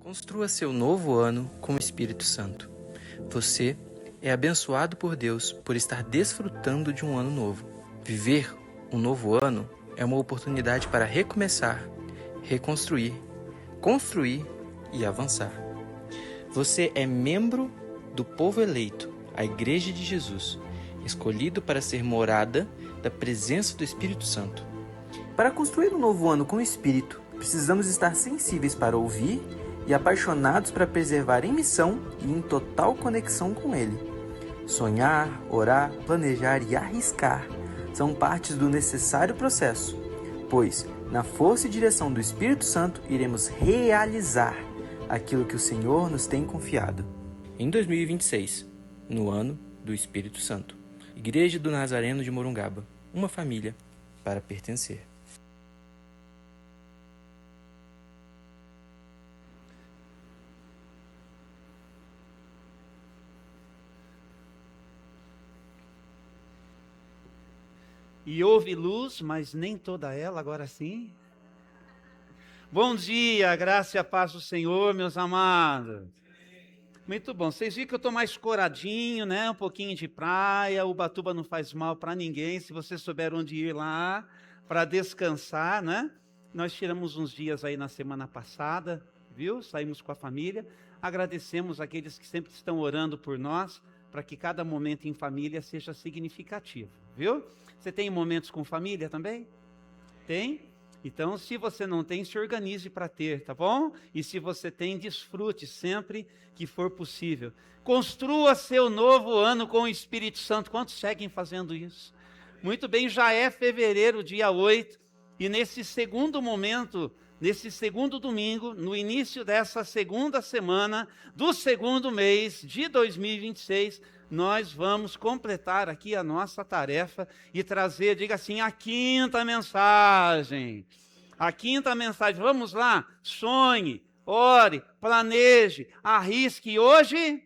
Construa seu novo ano com o Espírito Santo. Você é abençoado por Deus por estar desfrutando de um ano novo. Viver um novo ano é uma oportunidade para recomeçar, reconstruir, construir e avançar. Você é membro do povo eleito, a Igreja de Jesus, escolhido para ser morada da presença do Espírito Santo. Para construir um novo ano com o Espírito, precisamos estar sensíveis para ouvir e apaixonados para perseverar em missão e em total conexão com Ele. Sonhar, orar, planejar e arriscar são partes do necessário processo, pois, na força e direção do Espírito Santo, iremos realizar aquilo que o Senhor nos tem confiado. Em 2026, no ano do Espírito Santo, Igreja do Nazareno de Morungaba, uma família para pertencer. E houve luz, mas nem toda ela, agora sim. Bom dia, graça e a paz do Senhor, meus amados. Muito bom, vocês viram que eu estou mais coradinho, né? Um pouquinho de praia, Ubatuba não faz mal para ninguém, se vocês souberam onde ir lá para descansar, né? Nós tiramos uns dias aí na semana passada, viu? Saímos com a família, agradecemos aqueles que sempre estão orando por nós, para que cada momento em família seja significativo, viu? Você tem momentos com família também? Tem? Então, se você não tem, se organize para ter, tá bom? E se você tem, desfrute sempre que for possível. Construa seu novo ano com o Espírito Santo. Quantos seguem fazendo isso? Muito bem, já é fevereiro, dia 8, e nesse segundo momento, nesse segundo domingo, no início dessa segunda semana do segundo mês de 2026, nós vamos completar aqui a nossa tarefa e trazer, diga assim, a quinta mensagem. A quinta mensagem, vamos lá, sonhe, ore, planeje, arrisque hoje.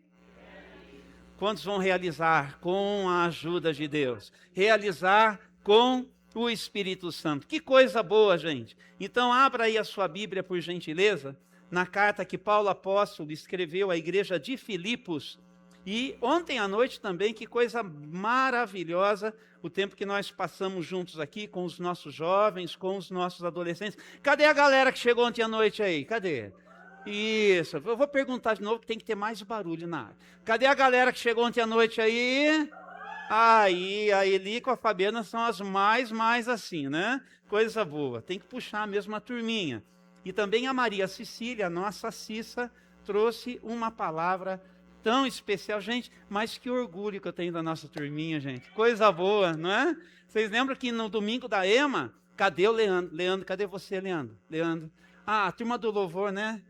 Quantos vão realizar com a ajuda de Deus? Realizar com o Espírito Santo. Que coisa boa, gente. Então, abra aí a sua Bíblia, por gentileza, na carta que Paulo apóstolo escreveu à igreja de Filipos. E ontem à noite também, que coisa maravilhosa, o tempo que nós passamos juntos aqui com os nossos jovens, com os nossos adolescentes. Cadê a galera que chegou ontem à noite aí? Cadê? Isso, eu vou perguntar de novo, que tem que ter mais barulho na área. Cadê a galera que chegou ontem à noite aí? Aí, a Eli com a Fabiana são as mais assim, né? Coisa boa, tem que puxar mesmo a turminha. E também a Maria Cecília, a nossa Cissa, trouxe uma palavra tão especial, gente, mas que orgulho que eu tenho da nossa turminha, gente. Coisa boa, não é? Vocês lembram que no domingo da EMA, cadê o Leandro? Leandro, cadê você, Leandro? Leandro. Ah, a turma do louvor, né?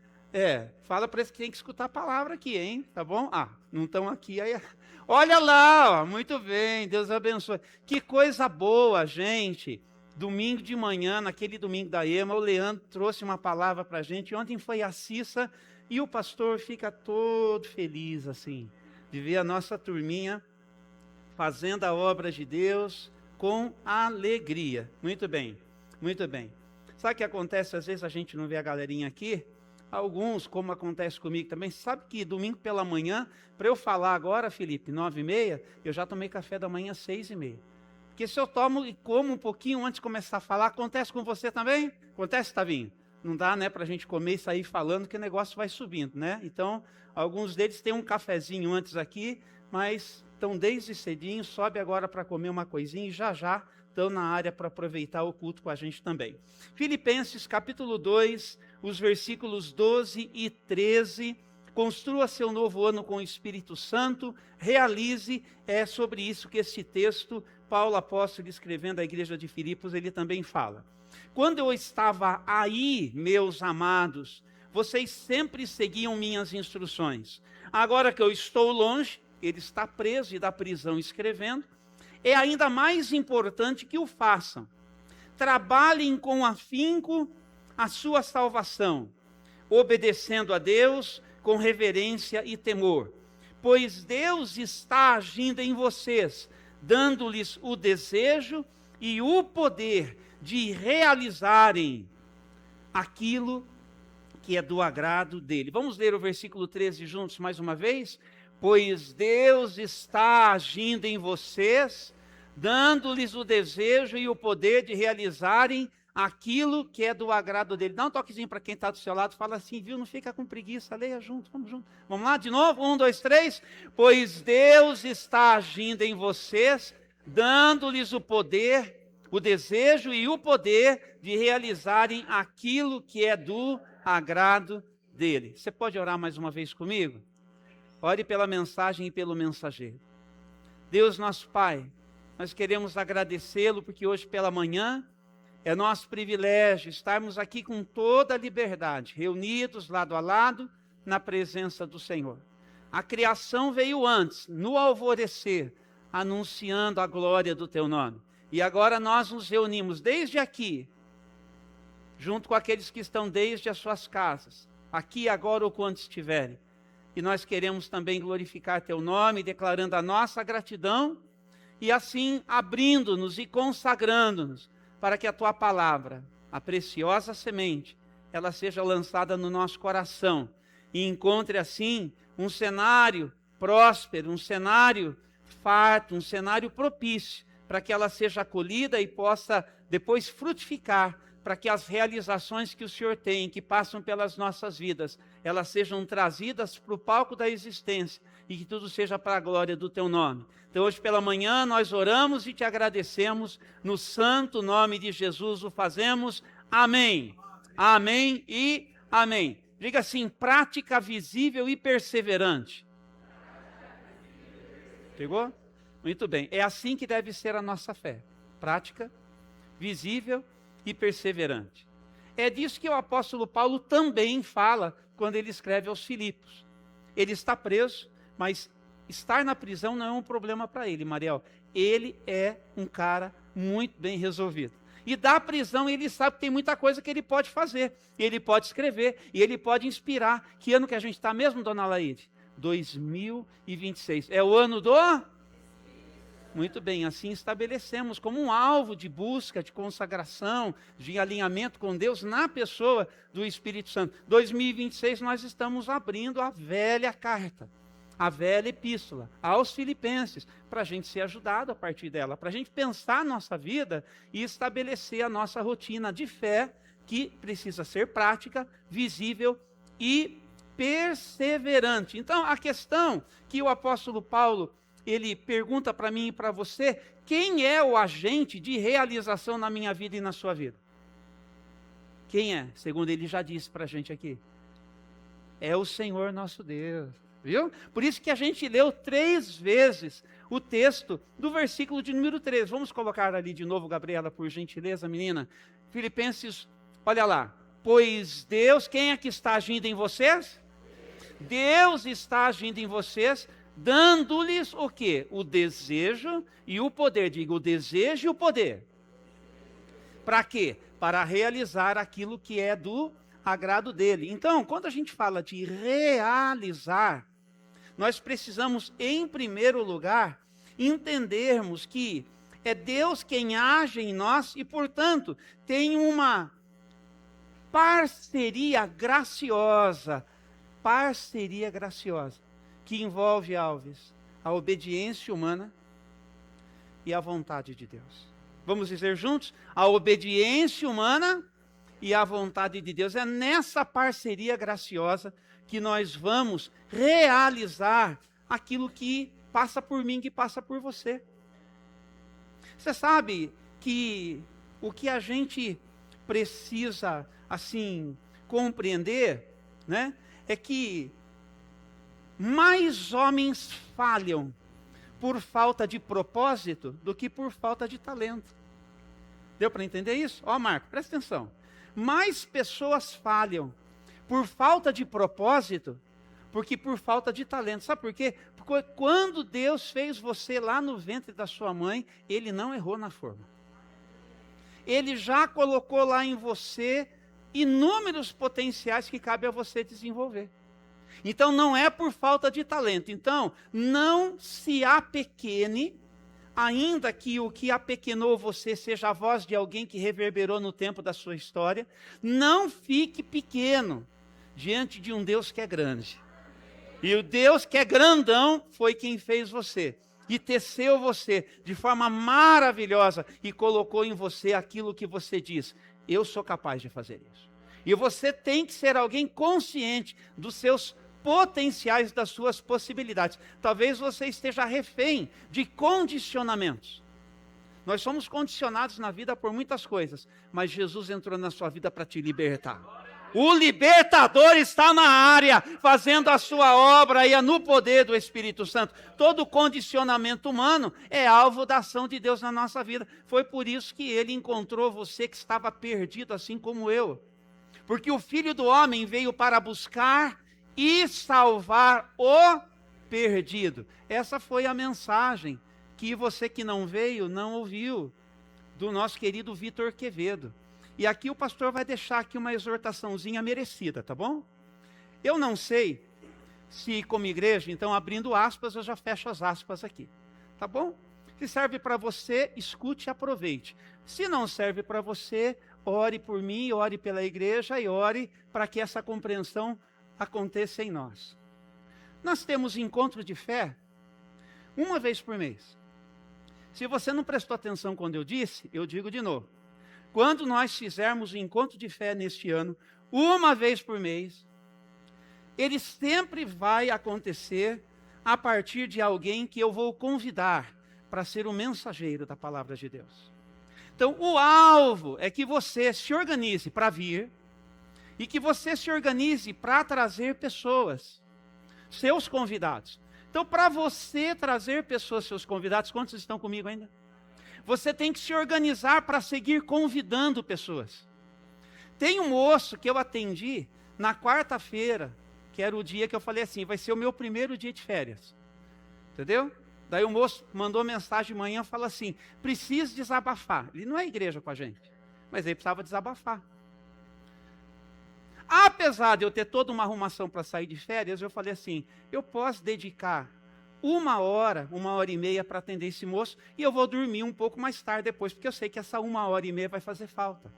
Fala para eles que tem que escutar a palavra aqui, hein? Tá bom? Ah, não estão aqui, aí... Olha lá, ó, muito bem, Deus abençoe. Que coisa boa, gente. Domingo de manhã, naquele domingo da EMA, o Leandro trouxe uma palavra para a gente. Ontem foi a Cissa, e o pastor fica todo feliz, assim, de ver a nossa turminha fazendo a obra de Deus com alegria. Muito bem, muito bem. Sabe o que acontece? Às vezes a gente não vê a galerinha aqui. Alguns, como acontece comigo também, sabe que domingo pela manhã, para eu falar agora, Felipe, 9h30, eu já tomei café da manhã 6h30. Porque se eu tomo e como um pouquinho antes de começar a falar, acontece com você também? Acontece, Tavinho? Não dá, né, para a gente comer e sair falando que o negócio vai subindo, né? Então, alguns deles têm um cafezinho antes aqui, mas estão desde cedinho, sobe agora para comer uma coisinha e já estão na área para aproveitar o culto com a gente também. Filipenses capítulo 2, os versículos 12 e 13, construa seu novo ano com o Espírito Santo, realize, é sobre isso que esse texto, Paulo apóstolo escrevendo à igreja de Filipos, ele também fala. Quando eu estava aí, meus amados, vocês sempre seguiam minhas instruções. Agora que eu estou longe, ele está preso e da prisão escrevendo, é ainda mais importante que o façam. Trabalhem com afinco a sua salvação, obedecendo a Deus com reverência e temor, pois Deus está agindo em vocês, dando-lhes o desejo e o poder de realizarem aquilo que é do agrado dele. Vamos ler o versículo 13 juntos mais uma vez? Pois Deus está agindo em vocês, dando-lhes o desejo e o poder de realizarem aquilo que é do agrado dele. Dá um toquezinho para quem está do seu lado, fala assim, viu, não fica com preguiça, leia junto, vamos junto. Vamos lá, de novo, 1, 2, 3. Pois Deus está agindo em vocês, dando-lhes o poder, o desejo e o poder de realizarem aquilo que é do agrado dele. Você pode orar mais uma vez comigo? Ore pela mensagem e pelo mensageiro. Deus nosso Pai, nós queremos agradecê-lo porque hoje pela manhã é nosso privilégio estarmos aqui com toda a liberdade, reunidos lado a lado na presença do Senhor. A criação veio antes, no alvorecer, anunciando a glória do teu nome. E agora nós nos reunimos desde aqui, junto com aqueles que estão desde as suas casas, aqui agora ou quando estiverem. E nós queremos também glorificar teu nome, declarando a nossa gratidão e assim abrindo-nos e consagrando-nos para que a tua palavra, a preciosa semente, ela seja lançada no nosso coração e encontre assim um cenário próspero, um cenário farto, um cenário propício para que ela seja acolhida e possa depois frutificar, para que as realizações que o Senhor tem, que passam pelas nossas vidas, elas sejam trazidas para o palco da existência e que tudo seja para a glória do teu nome. Então hoje pela manhã nós oramos e te agradecemos, no santo nome de Jesus o fazemos, amém, amém e amém. Diga assim, prática visível e perseverante. Pegou? Muito bem, é assim que deve ser a nossa fé, prática, visível e perseverante. É disso que o apóstolo Paulo também fala quando ele escreve aos Filipos. Ele está preso, mas estar na prisão não é um problema para ele, Mariel. Ele é um cara muito bem resolvido. E da prisão ele sabe que tem muita coisa que ele pode fazer. Ele pode escrever e ele pode inspirar. Que ano que a gente está mesmo, dona Laide? 2026. É o ano do... Muito bem, assim estabelecemos como um alvo de busca, de consagração, de alinhamento com Deus na pessoa do Espírito Santo. 2026 nós estamos abrindo a velha carta, a velha epístola aos Filipenses, para a gente ser ajudado a partir dela, para a gente pensar a nossa vida e estabelecer a nossa rotina de fé, que precisa ser prática, visível e perseverante. Então, a questão que o apóstolo Paulo ele pergunta para mim e para você, quem é o agente de realização na minha vida e na sua vida? Quem é? Segundo ele já disse para a gente aqui. É o Senhor nosso Deus. Viu? Por isso que a gente leu 3 vezes o texto do versículo de número 13. Vamos colocar ali de novo, Gabriela, por gentileza, menina. Filipenses, olha lá. Pois Deus, quem é que está agindo em vocês? Deus está agindo em vocês, dando-lhes o quê? O desejo e o poder. Diga, o desejo e o poder. Para quê? Para realizar aquilo que é do agrado dele. Então, quando a gente fala de realizar, nós precisamos, em primeiro lugar, entendermos que é Deus quem age em nós e, portanto, tem uma parceria graciosa, que envolve, Alves, a obediência humana e a vontade de Deus. Vamos dizer juntos? A obediência humana e a vontade de Deus. É nessa parceria graciosa que nós vamos realizar aquilo que passa por mim, que passa por você. Você sabe que o que a gente precisa, assim, compreender, né, é que mais homens falham por falta de propósito do que por falta de talento. Deu para entender isso? Ó, Marco, presta atenção. Mais pessoas falham por falta de propósito porque por falta de talento. Sabe por quê? Porque quando Deus fez você lá no ventre da sua mãe, Ele não errou na forma. Ele já colocou lá em você inúmeros potenciais que cabe a você desenvolver. Então não é por falta de talento. Então não se apequene, ainda que o que apequenou você seja a voz de alguém que reverberou no tempo da sua história. Não fique pequeno, diante de um Deus que é grande. E o Deus que é grandão foi quem fez você. E teceu você de forma maravilhosa e colocou em você aquilo que você diz. Eu sou capaz de fazer isso. E você tem que ser alguém consciente dos seus potenciais, das suas possibilidades. Talvez você esteja refém de condicionamentos. Nós somos condicionados na vida por muitas coisas, mas Jesus entrou na sua vida para te libertar. O libertador está na área, fazendo a sua obra aí no poder do Espírito Santo. Todo condicionamento humano é alvo da ação de Deus na nossa vida. Foi por isso que ele encontrou você que estava perdido, assim como eu. Porque o Filho do Homem veio para buscar e salvar o perdido. Essa foi a mensagem que você que não veio, não ouviu, do nosso querido Vitor Quevedo. E aqui o pastor vai deixar aqui uma exortaçãozinha merecida, tá bom? Eu não sei se como igreja, então abrindo aspas, eu já fecho as aspas aqui, tá bom? Se serve para você, escute e aproveite. Se não serve para você, ore por mim, ore pela igreja e ore para que essa compreensão aconteça em nós. Nós temos encontro de fé uma vez por mês. Se você não prestou atenção quando eu disse, eu digo de novo. Quando nós fizermos o encontro de fé neste ano, uma vez por mês, ele sempre vai acontecer a partir de alguém que eu vou convidar para ser o mensageiro da palavra de Deus. Então, o alvo é que você se organize para vir e que você se organize para trazer pessoas, seus convidados. Então, para você trazer pessoas, seus convidados, quantos estão comigo ainda? Você tem que se organizar para seguir convidando pessoas. Tem um moço que eu atendi na quarta-feira, que era o dia que eu falei assim, vai ser o meu primeiro dia de férias. Entendeu? Daí o moço mandou mensagem de manhã e falou assim, preciso desabafar. Ele não é igreja com a gente, mas ele precisava desabafar. Apesar de eu ter toda uma arrumação para sair de férias, eu falei assim, eu posso dedicar 1 hora e meia para atender esse moço, e eu vou dormir um pouco mais tarde depois, porque eu sei que essa 1 hora e meia vai fazer falta.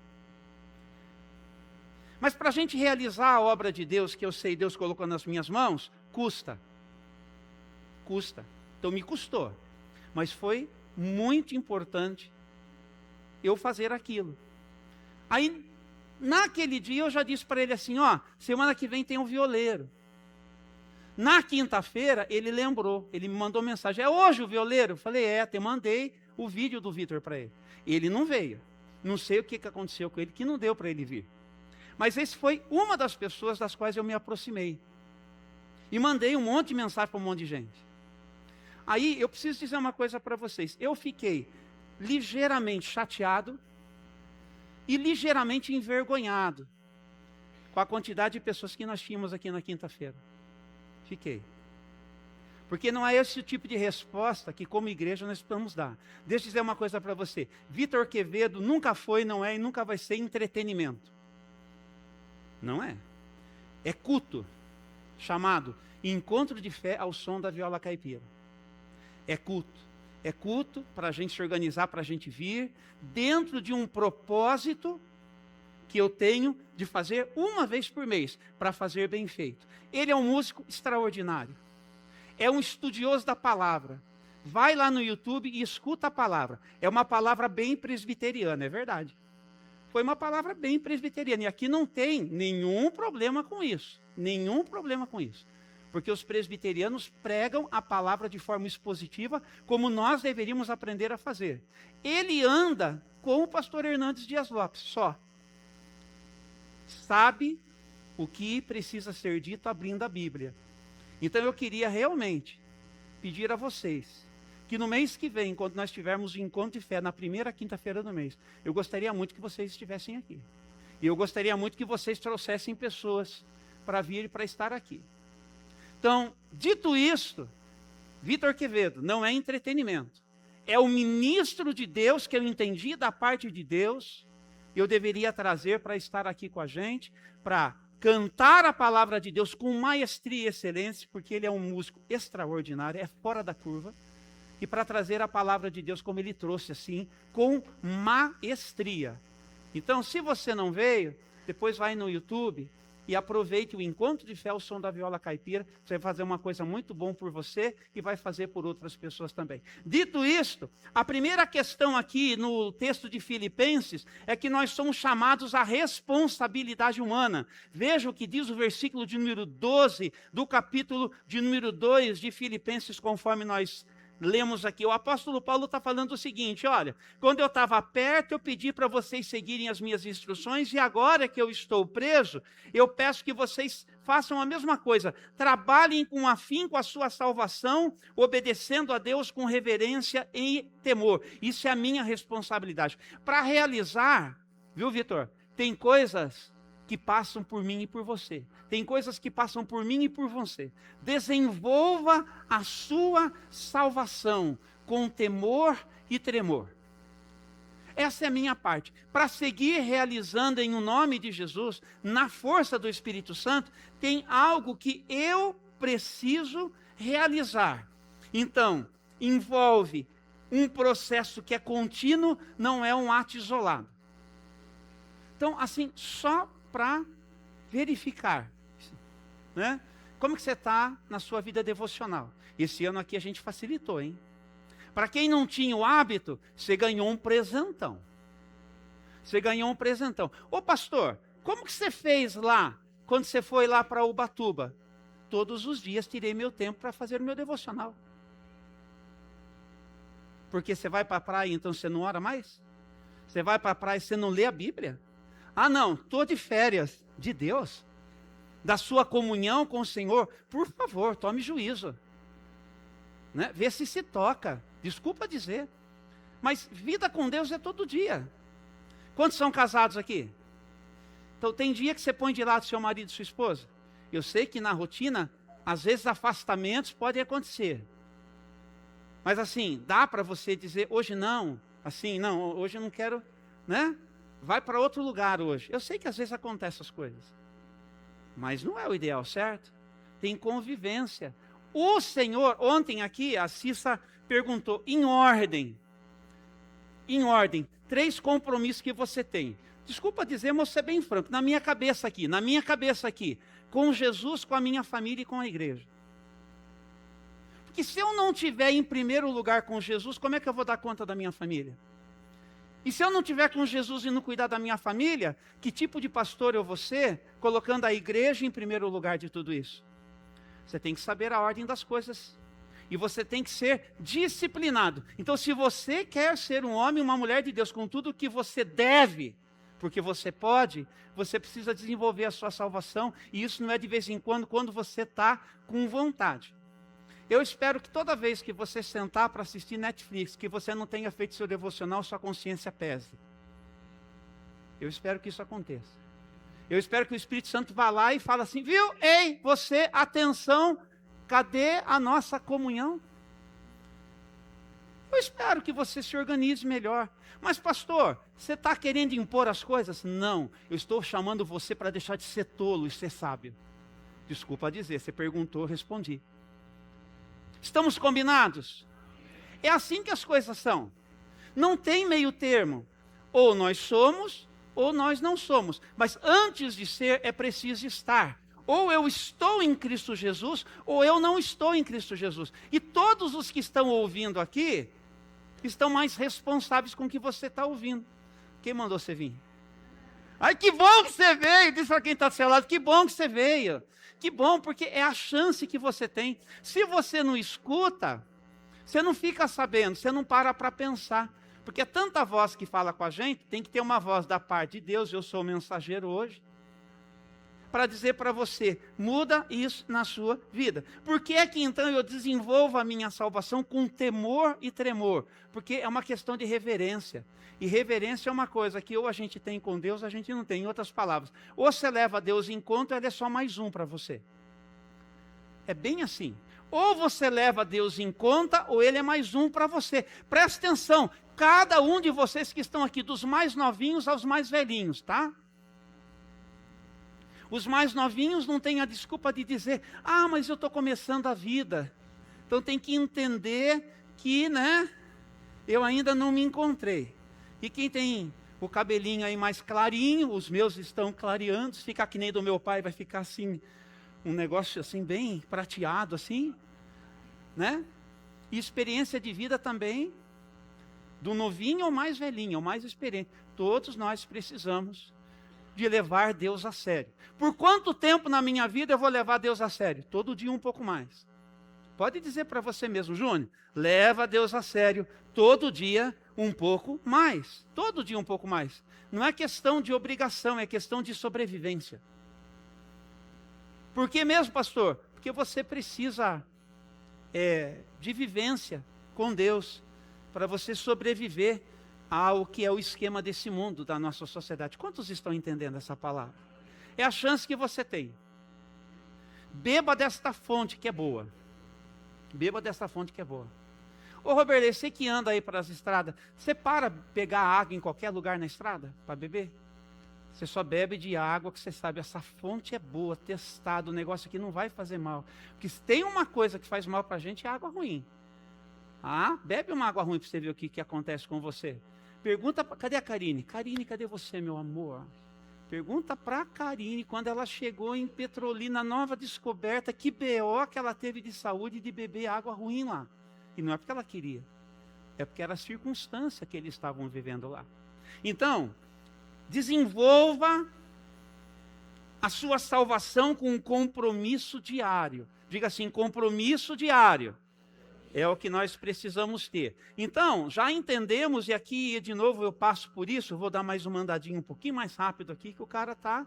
Mas para a gente realizar a obra de Deus, que eu sei Deus colocou nas minhas mãos, custa. Custa. Então me custou. Mas foi muito importante eu fazer aquilo. Aí, naquele dia eu já disse para ele assim, ó, semana que vem tem um violeiro. Na quinta-feira, ele lembrou, ele me mandou mensagem, é hoje o violeiro? Eu falei, até mandei o vídeo do Vitor para ele. Ele não veio. Não sei o que aconteceu com ele, que não deu para ele vir. Mas esse foi uma das pessoas das quais eu me aproximei. E mandei um monte de mensagem para um monte de gente. Aí, eu preciso dizer uma coisa para vocês. Eu fiquei ligeiramente chateado e ligeiramente envergonhado com a quantidade de pessoas que nós tínhamos aqui na quinta-feira. Fiquei. Porque não é esse o tipo de resposta que como igreja nós precisamos dar. Deixa eu dizer uma coisa para você. Vitor Quevedo nunca foi, não é e nunca vai ser entretenimento. Não é. É culto, chamado Encontro de Fé ao Som da Viola Caipira. É culto. É culto para a gente se organizar, para a gente vir, dentro de um propósito que eu tenho de fazer uma vez por mês, para fazer bem feito. Ele é um músico extraordinário. É um estudioso da palavra. Vai lá no YouTube e escuta a palavra. É uma palavra bem presbiteriana, é verdade. Foi uma palavra bem presbiteriana. E aqui não tem nenhum problema com isso. Nenhum problema com isso. Porque os presbiterianos pregam a palavra de forma expositiva, como nós deveríamos aprender a fazer. Ele anda com o pastor Hernandes Dias Lopes, só. Sabe o que precisa ser dito abrindo a Bíblia. Então eu queria realmente pedir a vocês que no mês que vem, quando nós tivermos o encontro de fé, na primeira quinta-feira do mês, eu gostaria muito que vocês estivessem aqui. E eu gostaria muito que vocês trouxessem pessoas para vir e para estar aqui. Então, dito isto, Vitor Quevedo não é entretenimento. É o ministro de Deus que eu entendi da parte de Deus, eu deveria trazer para estar aqui com a gente, para cantar a palavra de Deus com maestria e excelência, porque ele é um músico extraordinário, é fora da curva, e para trazer a palavra de Deus como ele trouxe, assim, com maestria. Então, se você não veio, depois vai no YouTube e aproveite o encontro de fé, o som da viola caipira. Você vai fazer uma coisa muito bom por você e vai fazer por outras pessoas também. Dito isto, a primeira questão aqui no texto de Filipenses é que nós somos chamados à responsabilidade humana. Veja o que diz o versículo de número 12 do capítulo de número 2 de Filipenses, conforme nós lemos aqui. O apóstolo Paulo está falando o seguinte: olha, quando eu estava perto, eu pedi para vocês seguirem as minhas instruções, e agora que eu estou preso, eu peço que vocês façam a mesma coisa. Trabalhem com afinco a sua salvação, obedecendo a Deus com reverência e temor. Isso é a minha responsabilidade. Para realizar, viu, Vitor? Tem coisas que passam por mim e por você. Tem coisas que passam por mim e por você. Desenvolva a sua salvação com temor e tremor. Essa é a minha parte. Para seguir realizando em o nome de Jesus, na força do Espírito Santo, tem algo que eu preciso realizar. Então, envolve um processo que é contínuo, não é um ato isolado. Então, assim, só para verificar, né? Como que você está na sua vida devocional? Esse ano aqui a gente facilitou, hein? Para quem não tinha o hábito, você ganhou um presentão. Você ganhou um presentão. Ô pastor, como que você fez lá, quando você foi lá para Ubatuba? Todos os dias tirei meu tempo para fazer o meu devocional. Porque você vai para a praia, então você não ora mais? Você vai para a praia e você não lê a Bíblia? Ah, não, estou de férias de Deus, da sua comunhão com o Senhor. Por favor, tome juízo. Né? Vê se toca. Desculpa dizer. Mas vida com Deus é todo dia. Quantos são casados aqui? Então tem dia que você põe de lado seu marido e sua esposa. Eu sei que na rotina, às vezes afastamentos podem acontecer. Mas assim, dá para você dizer, hoje não, assim, não, hoje eu não quero, né? Vai para outro lugar hoje. Eu sei que às vezes acontecem essas coisas. Mas não é o ideal, certo? Tem convivência. O Senhor, ontem aqui, a Cissa perguntou, em ordem, 3 compromissos que você tem. Desculpa dizer, mas vou ser bem franco, na minha cabeça aqui, com Jesus, com a minha família e com a igreja. Porque se eu não estiver em primeiro lugar com Jesus, como é que eu vou dar conta da minha família? E se eu não tiver com Jesus e não cuidar da minha família, que tipo de pastor eu vou ser, colocando a igreja em primeiro lugar de tudo isso? Você tem que saber a ordem das coisas. E você tem que ser disciplinado. Então, se você quer ser um homem, uma mulher de Deus, com tudo que você deve, porque você pode, você precisa desenvolver a sua salvação. E isso não é de vez em quando você está com vontade. Eu espero que toda vez que você sentar para assistir Netflix, que você não tenha feito seu devocional, sua consciência pese. Eu espero que isso aconteça. Eu espero que o Espírito Santo vá lá e fale assim, viu? Ei, você, atenção, cadê a nossa comunhão? Eu espero que você se organize melhor. Mas pastor, você está querendo impor as coisas? Não, eu estou chamando você para deixar de ser tolo e ser sábio. Desculpa dizer, você perguntou, eu respondi. Estamos combinados? É assim que as coisas são. Não tem meio termo. Ou nós somos, ou nós não somos. Mas antes de ser, é preciso estar. Ou eu estou em Cristo Jesus, ou eu não estou em Cristo Jesus. E todos os que estão ouvindo aqui, estão mais responsáveis com o que você está ouvindo. Quem mandou você vir? Ai, que bom que você veio. Diz para quem está do seu lado, que bom que você veio. Que bom, porque é a chance que você tem. Se você não escuta, você não fica sabendo, você não para pensar. Porque é tanta voz que fala com a gente, tem que ter uma voz da parte de Deus, eu sou o mensageiro hoje, para dizer para você, muda isso na sua vida. Por que é que então eu desenvolvo a minha salvação com temor e tremor? Porque é uma questão de reverência. E reverência é uma coisa que ou a gente tem com Deus, a gente não tem. Em outras palavras, ou você leva Deus em conta, ou ele é só mais um para você. É bem assim. Ou você leva Deus em conta, ou ele é mais um para você. Presta atenção, cada um de vocês que estão aqui, dos mais novinhos aos mais velhinhos, tá? Os mais novinhos não têm a desculpa de dizer, ah, mas eu estou começando a vida. Então tem que entender que, né, eu ainda não me encontrei. E quem tem o cabelinho aí mais clarinho, os meus estão clareando, se ficar que nem do meu pai, vai ficar assim, um negócio assim bem prateado assim, né? E experiência de vida também, do novinho ao mais velhinho, ao mais experiente. Todos nós precisamos de levar Deus a sério. Por quanto tempo na minha vida eu vou levar Deus a sério? Todo dia um pouco mais. Pode dizer para você mesmo, Júnior, leva Deus a sério, todo dia um pouco mais. Todo dia um pouco mais. Não é questão de obrigação, é questão de sobrevivência. Por que mesmo, pastor? Porque você precisa de vivência com Deus, para você sobreviver ao que é o esquema desse mundo, da nossa sociedade. Quantos estão entendendo essa palavra? É a chance que você tem. Beba desta fonte que é boa. Beba desta fonte que é boa. Ô Roberto, você que anda aí para as estradas, você para pegar água em qualquer lugar na estrada para beber? Você só bebe de água que você sabe, essa fonte é boa, testada, o negócio aqui não vai fazer mal. Porque se tem uma coisa que faz mal para a gente, é água ruim. Ah, bebe uma água ruim para você ver o que acontece com você. Pergunta, cadê a Karine? Karine, cadê você, meu amor? Pergunta para a Karine, quando ela chegou em Petrolina, nova descoberta, que BO que ela teve de saúde de beber água ruim lá. E não é porque ela queria, é porque era a circunstância que eles estavam vivendo lá. Então, desenvolva a sua salvação com um compromisso diário. Diga assim, compromisso diário. É o que nós precisamos ter. Então, já entendemos, e aqui de novo eu passo por isso, vou dar mais uma andadinha um pouquinho mais rápido aqui, que o cara está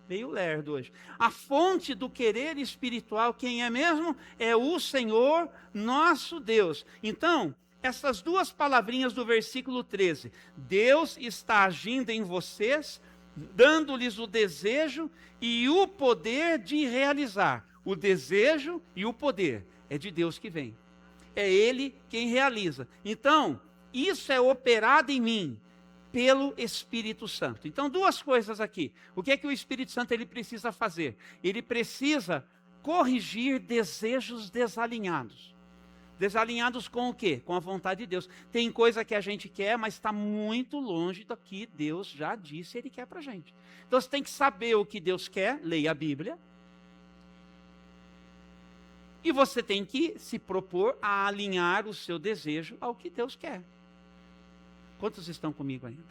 meio lerdo hoje. A fonte do querer espiritual, quem é mesmo? É o Senhor nosso Deus. Então, essas duas palavrinhas do versículo 13. Deus está agindo em vocês, dando-lhes o desejo e o poder de realizar. O desejo e o poder é de Deus que vem. É Ele quem realiza. Então, isso é operado em mim pelo Espírito Santo. Então, duas coisas aqui. O que é que o Espírito Santo ele precisa fazer? Ele precisa corrigir desejos desalinhados. Desalinhados com o quê? Com a vontade de Deus. Tem coisa que a gente quer, mas está muito longe do que Deus já disse Ele quer para a gente. Então, você tem que saber o que Deus quer, leia a Bíblia. E você tem que se propor a alinhar o seu desejo ao que Deus quer. Quantos estão comigo ainda?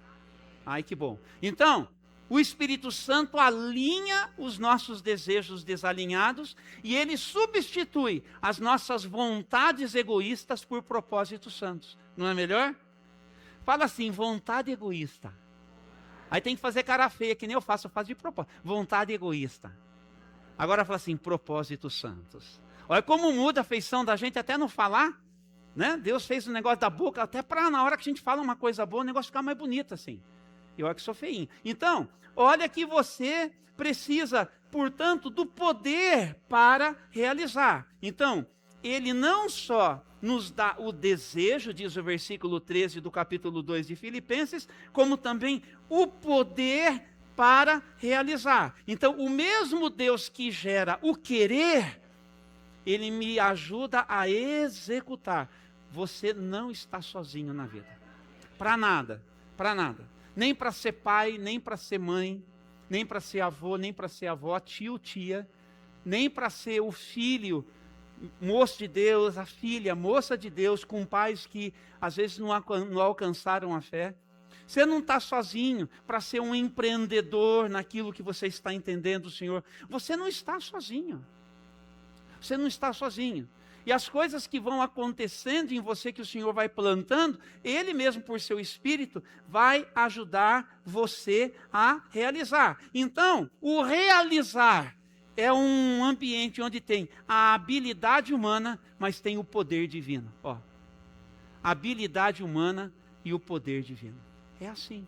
Ai, que bom. Então, o Espírito Santo alinha os nossos desejos desalinhados e ele substitui as nossas vontades egoístas por propósitos santos. Não é melhor? Fala assim, vontade egoísta. Aí tem que fazer cara feia, que nem eu faço de propósito. Vontade egoísta. Agora fala assim, propósitos santos. Olha como muda a feição da gente até não falar, né? Deus fez o negócio da boca, até para na hora que a gente fala uma coisa boa, o negócio ficar mais bonito assim. Eu é que sou feinho. Então, olha que você precisa, portanto, do poder para realizar. Então, ele não só nos dá o desejo, diz o versículo 13 do capítulo 2 de Filipenses, como também o poder para realizar. Então, o mesmo Deus que gera o querer, ele me ajuda a executar. Você não está sozinho na vida. Para nada, para nada. Nem para ser pai, nem para ser mãe, nem para ser avô, nem para ser avó, tio, tia, nem para ser o filho, moço de Deus, a filha, moça de Deus, com pais que às vezes não alcançaram a fé. Você não está sozinho para ser um empreendedor naquilo que você está entendendo, Senhor. Você não está sozinho. Você não está sozinho. E as coisas que vão acontecendo em você, que o Senhor vai plantando, Ele mesmo, por seu Espírito, vai ajudar você a realizar. Então, o realizar é um ambiente onde tem a habilidade humana, mas tem o poder divino. Ó, a habilidade humana e o poder divino. É assim.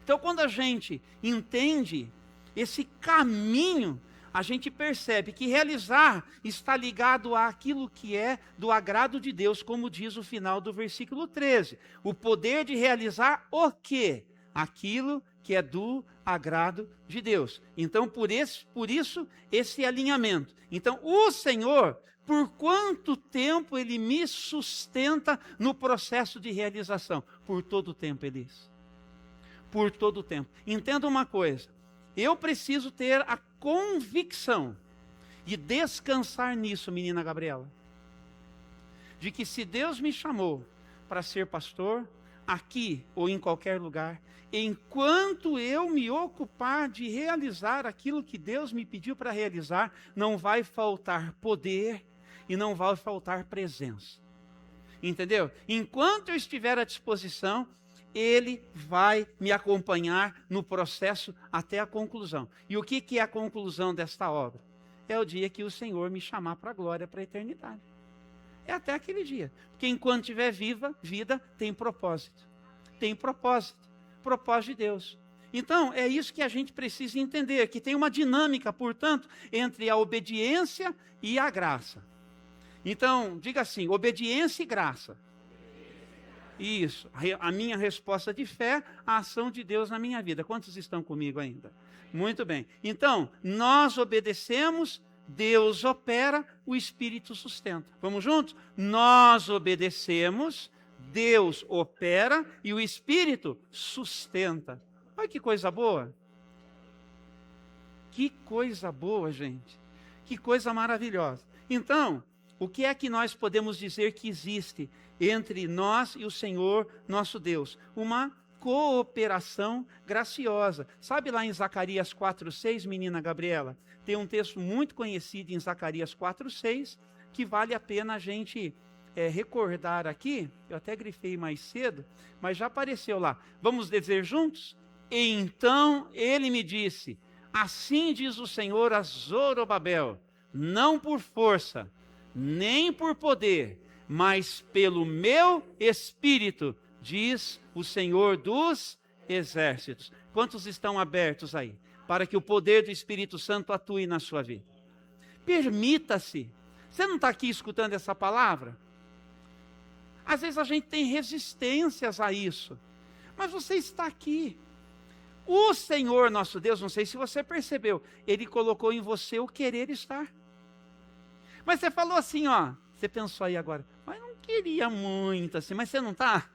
Então, quando a gente entende esse caminho, a gente percebe que realizar está ligado àquilo que é do agrado de Deus, como diz o final do versículo 13. O poder de realizar o quê? Aquilo que é do agrado de Deus. Então, por isso, esse alinhamento. Então, o Senhor, por quanto tempo Ele me sustenta no processo de realização? Por todo o tempo, Ele diz. por todo o tempo. Entenda uma coisa, eu preciso ter a convicção de descansar nisso, menina Gabriela, de que se Deus me chamou para ser pastor, aqui ou em qualquer lugar, enquanto eu me ocupar de realizar aquilo que Deus me pediu para realizar, não vai faltar poder e não vai faltar presença. Entendeu? Enquanto eu estiver à disposição, Ele vai me acompanhar no processo até a conclusão. E o que é a conclusão desta obra? É o dia que o Senhor me chamar para a glória, para a eternidade. É até aquele dia. Porque enquanto tiver vida, tem propósito. Tem propósito. Propósito de Deus. Então, é isso que a gente precisa entender, que tem uma dinâmica, portanto, entre a obediência e a graça. Então, diga assim, obediência e graça. Isso, a minha resposta de fé, a ação de Deus na minha vida. Quantos estão comigo ainda? Muito bem. Então, nós obedecemos, Deus opera, o Espírito sustenta. Vamos juntos? Nós obedecemos, Deus opera e o Espírito sustenta. Olha que coisa boa. Que coisa boa, gente. Que coisa maravilhosa. Então, o que é que nós podemos dizer que existe entre nós e o Senhor, nosso Deus? Uma cooperação graciosa. Sabe lá em Zacarias 4:6, menina Gabriela? Tem um texto muito conhecido em Zacarias 4:6, que vale a pena a gente recordar aqui. Eu até grifei mais cedo, mas já apareceu lá. Vamos dizer juntos? Então ele me disse, assim diz o Senhor a Zorobabel, não por força, nem por poder, mas pelo meu Espírito, diz o Senhor dos Exércitos. Quantos estão abertos aí, para que o poder do Espírito Santo atue na sua vida? Permita-se. Você não está aqui escutando essa palavra? Às vezes a gente tem resistências a isso, mas você está aqui. O Senhor nosso Deus, não sei se você percebeu, Ele colocou em você o querer estar. Mas você falou assim, ó, você pensou aí agora, mas não queria muito assim, mas você não está?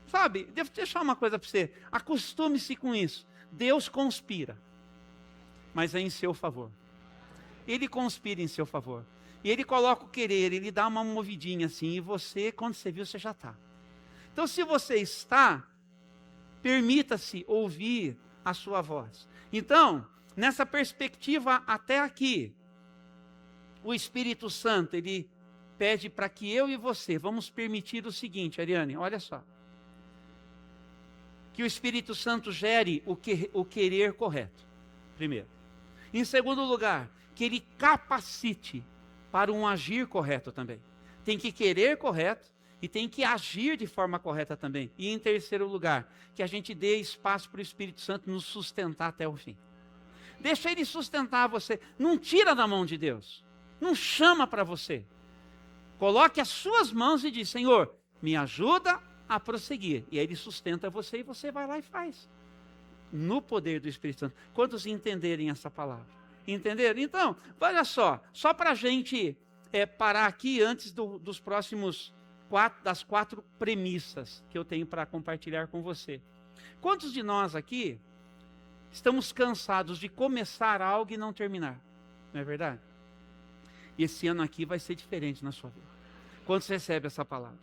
Sabe, devo deixar uma coisa para você, acostume-se com isso. Deus conspira, mas é em seu favor. Ele conspira em seu favor. E Ele coloca o querer, Ele dá uma movidinha assim, e você, quando você viu, você já está. Então, se você está, permita-se ouvir a sua voz. Então, nessa perspectiva até aqui, o Espírito Santo, Ele pede para que eu e você vamos permitir o seguinte, Ariane, olha só. Que o Espírito Santo gere o querer correto, primeiro. Em segundo lugar, que Ele capacite para um agir correto também. Tem que querer correto e tem que agir de forma correta também. E em terceiro lugar, que a gente dê espaço para o Espírito Santo nos sustentar até o fim. Deixa Ele sustentar você. Não tira da mão de Deus. Não chama para você. Coloque as suas mãos e diz, Senhor, me ajuda a prosseguir. E aí Ele sustenta você e você vai lá e faz. No poder do Espírito Santo. Quantos entenderem essa palavra? Entenderam? Então, olha só para a gente parar aqui antes dos próximos das 4 premissas que eu tenho para compartilhar com você. Quantos de nós aqui estamos cansados de começar algo e não terminar? Não é verdade? E esse ano aqui vai ser diferente na sua vida. Quantos recebem essa palavra?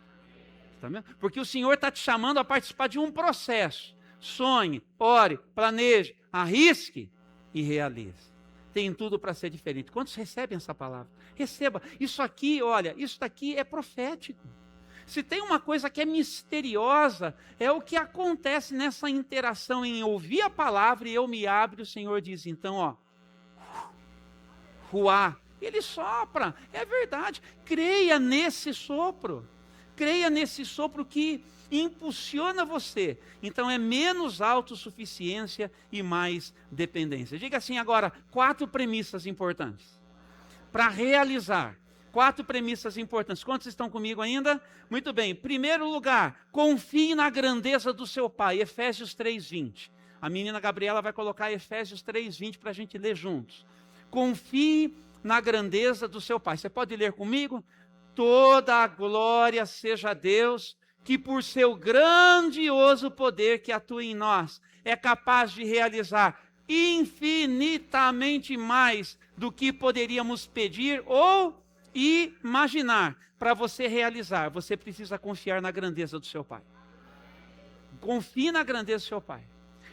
Tá vendo? Porque o Senhor está te chamando a participar de um processo. Sonhe, ore, planeje, arrisque e realize. Tem tudo para ser diferente. Quantos recebem essa palavra? Receba. Isso aqui, olha, isso daqui é profético. Se tem uma coisa que é misteriosa, é o que acontece nessa interação em ouvir a palavra e eu me abro e o Senhor diz, então, ó, ruá, Ele sopra, é verdade. Creia nesse sopro. Creia nesse sopro que impulsiona você. Então é menos autossuficiência e mais dependência. Diga assim agora, 4 premissas importantes. Para realizar, 4 premissas importantes. Quantos estão comigo ainda? Muito bem. Primeiro lugar, confie na grandeza do seu Pai. Efésios 3:20. A menina Gabriela vai colocar Efésios 3:20 para a gente ler juntos. Confie na grandeza do seu Pai. Você pode ler comigo? Toda a glória seja a Deus que por seu grandioso poder que atua em nós, é capaz de realizar infinitamente mais do que poderíamos pedir ou imaginar. Para você realizar, você precisa confiar na grandeza do seu Pai. Confie na grandeza do seu Pai.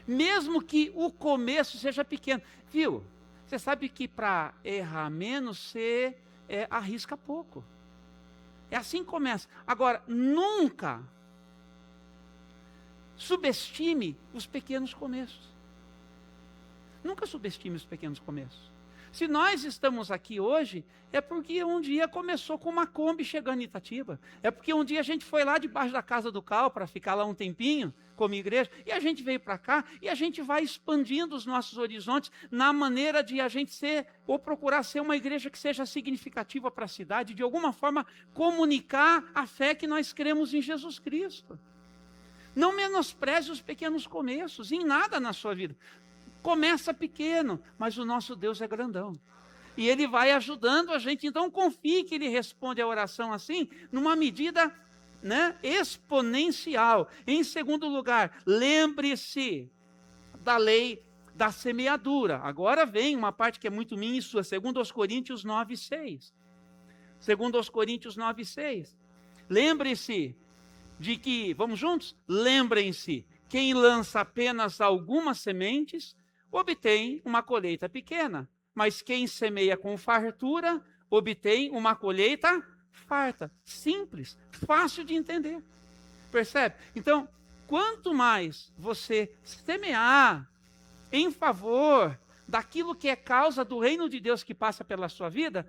Mesmo que o começo seja pequeno. Viu? Você sabe que para errar menos, você arrisca pouco. É assim que começa. Agora, nunca subestime os pequenos começos. Nunca subestime os pequenos começos. Se nós estamos aqui hoje, é porque um dia começou com uma Kombi chegando em Itatiba. É porque um dia a gente foi lá debaixo da casa do Cal para ficar lá um tempinho como igreja. E a gente veio para cá e a gente vai expandindo os nossos horizontes na maneira de a gente ser ou procurar ser uma igreja que seja significativa para a cidade. De alguma forma comunicar a fé que nós cremos em Jesus Cristo. Não menospreze os pequenos começos em nada na sua vida. Começa pequeno, mas o nosso Deus é grandão. E Ele vai ajudando a gente. Então confie que Ele responde a oração assim, numa medida, exponencial. Em segundo lugar, lembre-se da lei da semeadura. Agora vem uma parte que é muito minha e sua, segundo aos Coríntios 9:6. Segundo aos Coríntios 9:6. Lembre-se de que, vamos juntos? Lembrem-se, quem lança apenas algumas sementes, obtém uma colheita pequena, mas quem semeia com fartura, obtém uma colheita farta. Simples, fácil de entender. Percebe? Então, quanto mais você semear em favor daquilo que é causa do reino de Deus que passa pela sua vida,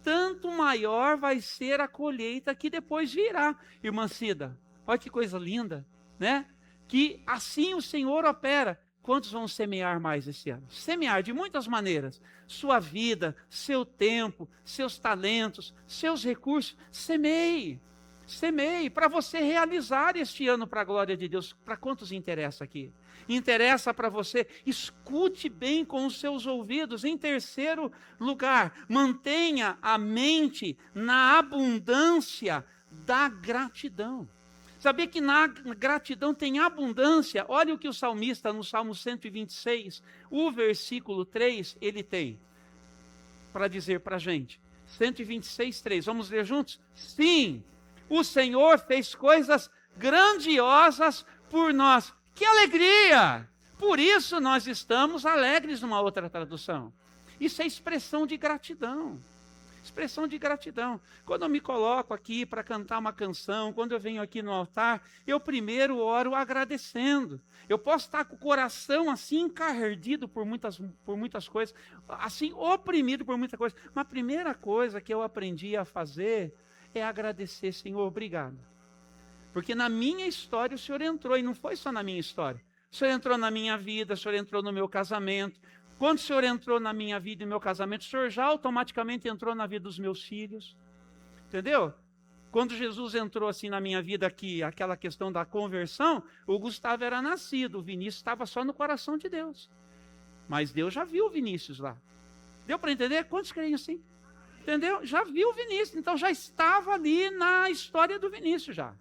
tanto maior vai ser a colheita que depois virá. Irmã Cida, olha que coisa linda, né? Que assim o Senhor opera. Quantos vão semear mais esse ano? Semear de muitas maneiras. Sua vida, seu tempo, seus talentos, seus recursos. Semeie. Semeie para você realizar este ano para a glória de Deus. Para quantos interessa aqui? Interessa para você? Escute bem com os seus ouvidos. Em terceiro lugar, mantenha a mente na abundância da gratidão. Sabia que na gratidão tem abundância? Olha o que o salmista, no Salmo 126, o versículo 3, ele tem para dizer para a gente. 126, 3. Vamos ler juntos? Sim, o Senhor fez coisas grandiosas por nós. Que alegria! Por isso nós estamos alegres, numa outra tradução. Isso é expressão de gratidão. Expressão de gratidão. Quando eu me coloco aqui para cantar uma canção, quando eu venho aqui no altar, eu primeiro oro agradecendo. Eu posso estar com o coração assim encardido por muitas coisas, assim oprimido por muita coisa. Mas a primeira coisa que eu aprendi a fazer é agradecer, Senhor, obrigado. Porque na minha história o Senhor entrou, e não foi só na minha história. O Senhor entrou na minha vida, o Senhor entrou no meu casamento. Quando o Senhor entrou na minha vida e no meu casamento, o Senhor já automaticamente entrou na vida dos meus filhos. Entendeu? Quando Jesus entrou assim na minha vida aqui, aquela questão da conversão, o Gustavo era nascido, o Vinícius estava só no coração de Deus. Mas Deus já viu o Vinícius lá. Deu para entender? Quantos creem assim? Entendeu? Já viu o Vinícius, então já estava ali na história do Vinícius já.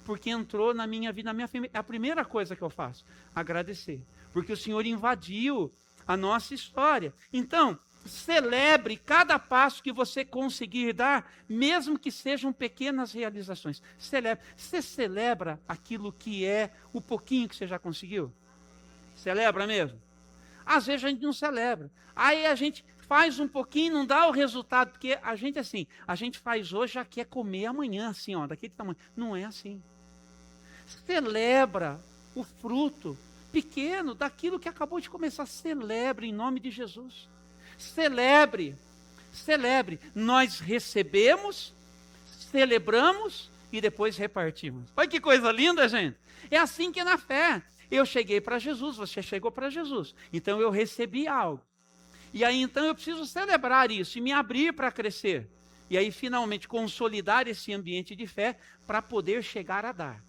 Porque entrou na minha vida, na minha família. É a primeira coisa que eu faço, agradecer. Porque o Senhor invadiu a nossa história. Então, celebre cada passo que você conseguir dar, mesmo que sejam pequenas realizações. Celebre. Você celebra aquilo que é o pouquinho que você já conseguiu? Celebra mesmo? Às vezes a gente não celebra. Aí a gente faz um pouquinho, não dá o resultado, porque a gente assim, a gente faz hoje, já quer comer amanhã, assim, ó, daquele tamanho. Não é assim. Celebra o fruto pequeno daquilo que acabou de começar. Celebre em nome de Jesus. Celebre. Celebre. Nós recebemos, celebramos e depois repartimos. Olha que coisa linda, gente. É assim que é na fé. Eu cheguei para Jesus, você chegou para Jesus. Então eu recebi algo. E aí então eu preciso celebrar isso e me abrir para crescer. E aí finalmente consolidar esse ambiente de fé para poder chegar a dar.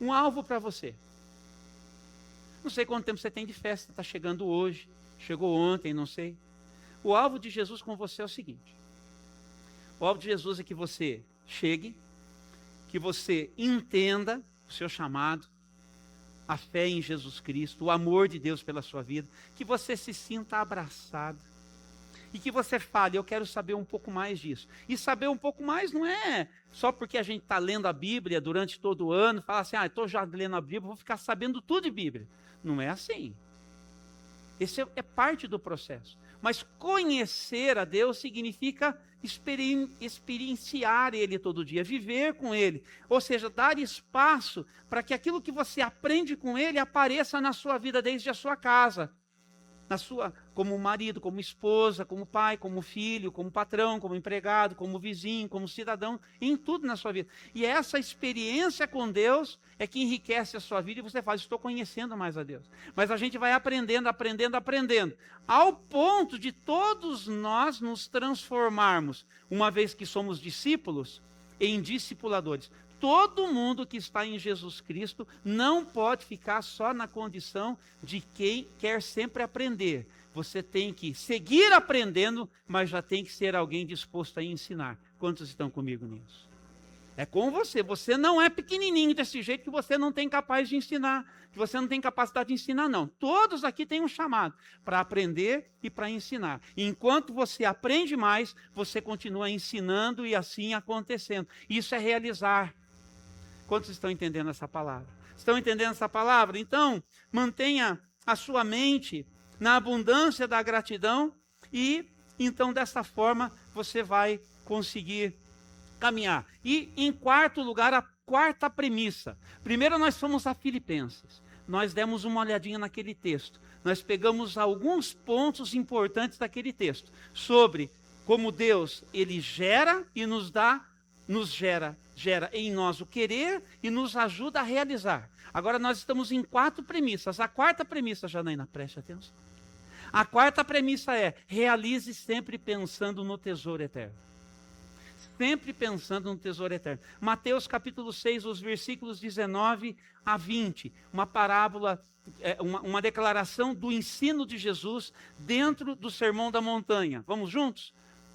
Um alvo para você. Não sei quanto tempo você tem de festa, está chegando hoje, chegou ontem, não sei. O alvo de Jesus com você é o seguinte. O alvo de Jesus é que você chegue, que você entenda o seu chamado, a fé em Jesus Cristo, o amor de Deus pela sua vida, que você se sinta abraçado e que você fale, eu quero saber um pouco mais disso. E saber um pouco mais não é só porque a gente está lendo a Bíblia durante todo o ano, fala assim, estou já lendo a Bíblia, vou ficar sabendo tudo de Bíblia. Não é assim. Esse é parte do processo. Mas conhecer a Deus significa experienciar Ele todo dia, viver com Ele. Ou seja, dar espaço para que aquilo que você aprende com Ele apareça na sua vida desde a sua casa. Como marido, como esposa, como pai, como filho, como patrão, como empregado, como vizinho, como cidadão, em tudo na sua vida. E essa experiência com Deus é que enriquece a sua vida e você fala, estou conhecendo mais a Deus. Mas a gente vai aprendendo, ao ponto de todos nós nos transformarmos, uma vez que somos discípulos, em discipuladores. Todo mundo que está em Jesus Cristo não pode ficar só na condição de quem quer sempre aprender. Você tem que seguir aprendendo, mas já tem que ser alguém disposto a ensinar. Quantos estão comigo nisso? É com você. Você não é pequenininho desse jeito que você não tem capaz de ensinar, que você não tem capacidade de ensinar, não. Todos aqui têm um chamado para aprender e para ensinar. E enquanto você aprende mais, você continua ensinando e assim acontecendo. Isso é realizar. Quantos estão entendendo essa palavra? Estão entendendo essa palavra? Então, mantenha a sua mente na abundância da gratidão e, então, dessa forma, você vai conseguir caminhar. E, em quarto lugar, a quarta premissa. Primeiro, nós fomos a Filipenses. Nós demos uma olhadinha naquele texto. Nós pegamos alguns pontos importantes daquele texto. Sobre como Deus, Ele gera e gera em nós o querer e nos ajuda a realizar. Agora nós estamos em 4 premissas. A quarta premissa, Janaína, preste atenção. A quarta premissa é, realize sempre pensando no tesouro eterno. Sempre pensando no tesouro eterno. Mateus capítulo 6, os versículos 19 a 20. Uma parábola, uma declaração do ensino de Jesus dentro do Sermão da Montanha. Vamos juntos?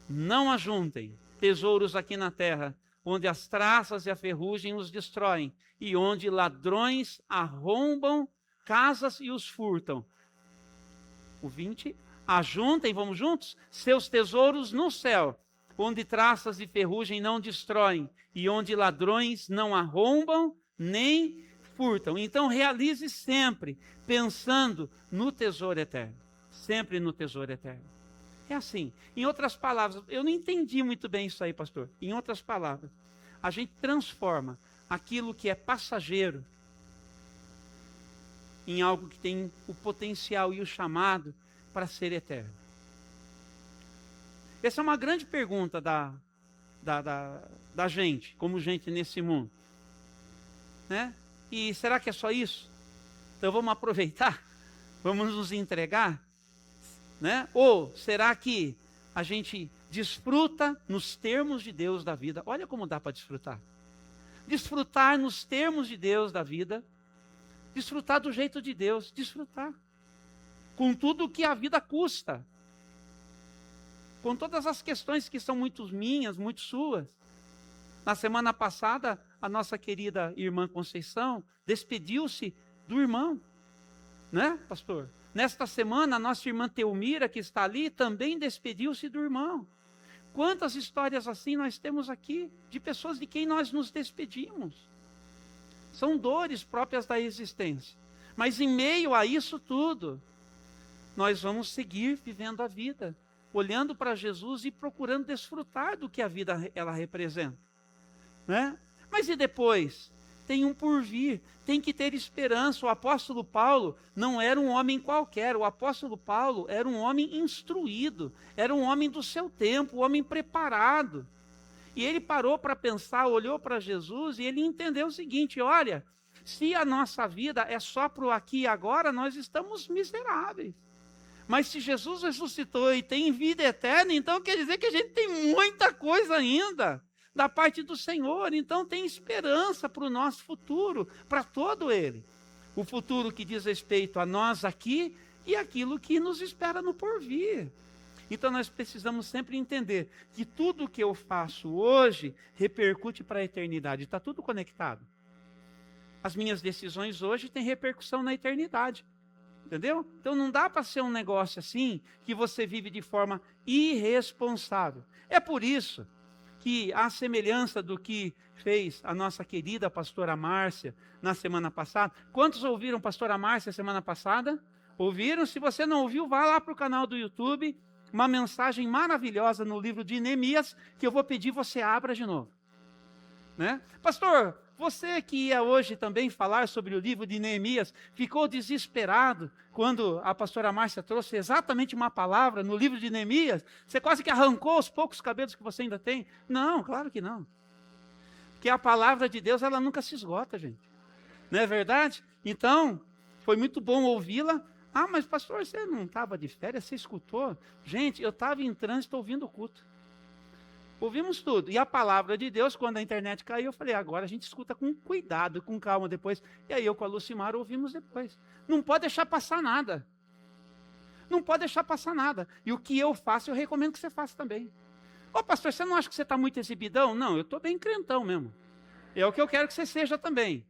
Não ajuntem tesouros aqui na terra, onde as traças e a ferrugem os destroem, e onde ladrões arrombam casas e os furtam. O 20, ajuntem, vamos juntos, seus tesouros no céu, onde traças e ferrugem não destroem, e onde ladrões não arrombam nem furtam. Então realize sempre, pensando no tesouro eterno. Sempre no tesouro eterno. É assim, em outras palavras, eu não entendi muito bem isso aí, pastor. Em outras palavras, a gente transforma aquilo que é passageiro em algo que tem o potencial e o chamado para ser eterno. Essa é uma grande pergunta da gente, como gente nesse mundo. Né? E será que é só isso? Então vamos aproveitar? Vamos nos entregar? Né? Ou será que a gente desfruta nos termos de Deus da vida? Olha como dá para desfrutar. Desfrutar nos termos de Deus da vida. Desfrutar do jeito de Deus. Desfrutar. Com tudo que a vida custa. Com todas as questões que são muito minhas, muito suas. Na semana passada, a nossa querida irmã Conceição despediu-se do irmão. Né, pastor? Nesta semana, a nossa irmã Teumira, que está ali, também despediu-se do irmão. Quantas histórias assim nós temos aqui, de pessoas de quem nós nos despedimos. São dores próprias da existência. Mas em meio a isso tudo, nós vamos seguir vivendo a vida, olhando para Jesus e procurando desfrutar do que a vida ela representa. Né? Mas e depois? Tem um porvir, tem que ter esperança. O apóstolo Paulo não era um homem qualquer, o apóstolo Paulo era um homem instruído, era um homem do seu tempo, um homem preparado. E ele parou para pensar, olhou para Jesus e ele entendeu o seguinte, olha, se a nossa vida é só para o aqui e agora, nós estamos miseráveis. Mas se Jesus ressuscitou e tem vida eterna, então quer dizer que a gente tem muita coisa ainda da parte do Senhor, então tem esperança para o nosso futuro, para todo ele. O futuro que diz respeito a nós aqui e aquilo que nos espera no porvir. Então nós precisamos sempre entender que tudo que eu faço hoje repercute para a eternidade. Está tudo conectado. As minhas decisões hoje têm repercussão na eternidade. Entendeu? Então não dá para ser um negócio assim que você vive de forma irresponsável. É por isso que, à semelhança do que fez a nossa querida pastora Márcia na semana passada, quantos ouviram pastora Márcia semana passada? Ouviram? Se você não ouviu, vá lá para o canal do YouTube, uma mensagem maravilhosa no livro de Neemias, que eu vou pedir você abra de novo. Né? Pastor, você que ia hoje também falar sobre o livro de Neemias, ficou desesperado quando a pastora Márcia trouxe exatamente uma palavra no livro de Neemias? Você quase que arrancou os poucos cabelos que você ainda tem? Não, claro que não. Porque a palavra de Deus, ela nunca se esgota, gente. Não é verdade? Então, foi muito bom ouvi-la. Ah, mas pastor, você não estava de férias, você escutou? Gente, eu estava em trânsito ouvindo o culto. Ouvimos tudo. E a palavra de Deus, quando a internet caiu, eu falei, agora a gente escuta com cuidado, com calma depois. E aí eu com a Lucimara ouvimos depois. Não pode deixar passar nada. Não pode deixar passar nada. E o que eu faço, eu recomendo que você faça também. Ô pastor, você não acha que você está muito exibidão? Não, eu estou bem crentão mesmo. É o que eu quero que você seja também.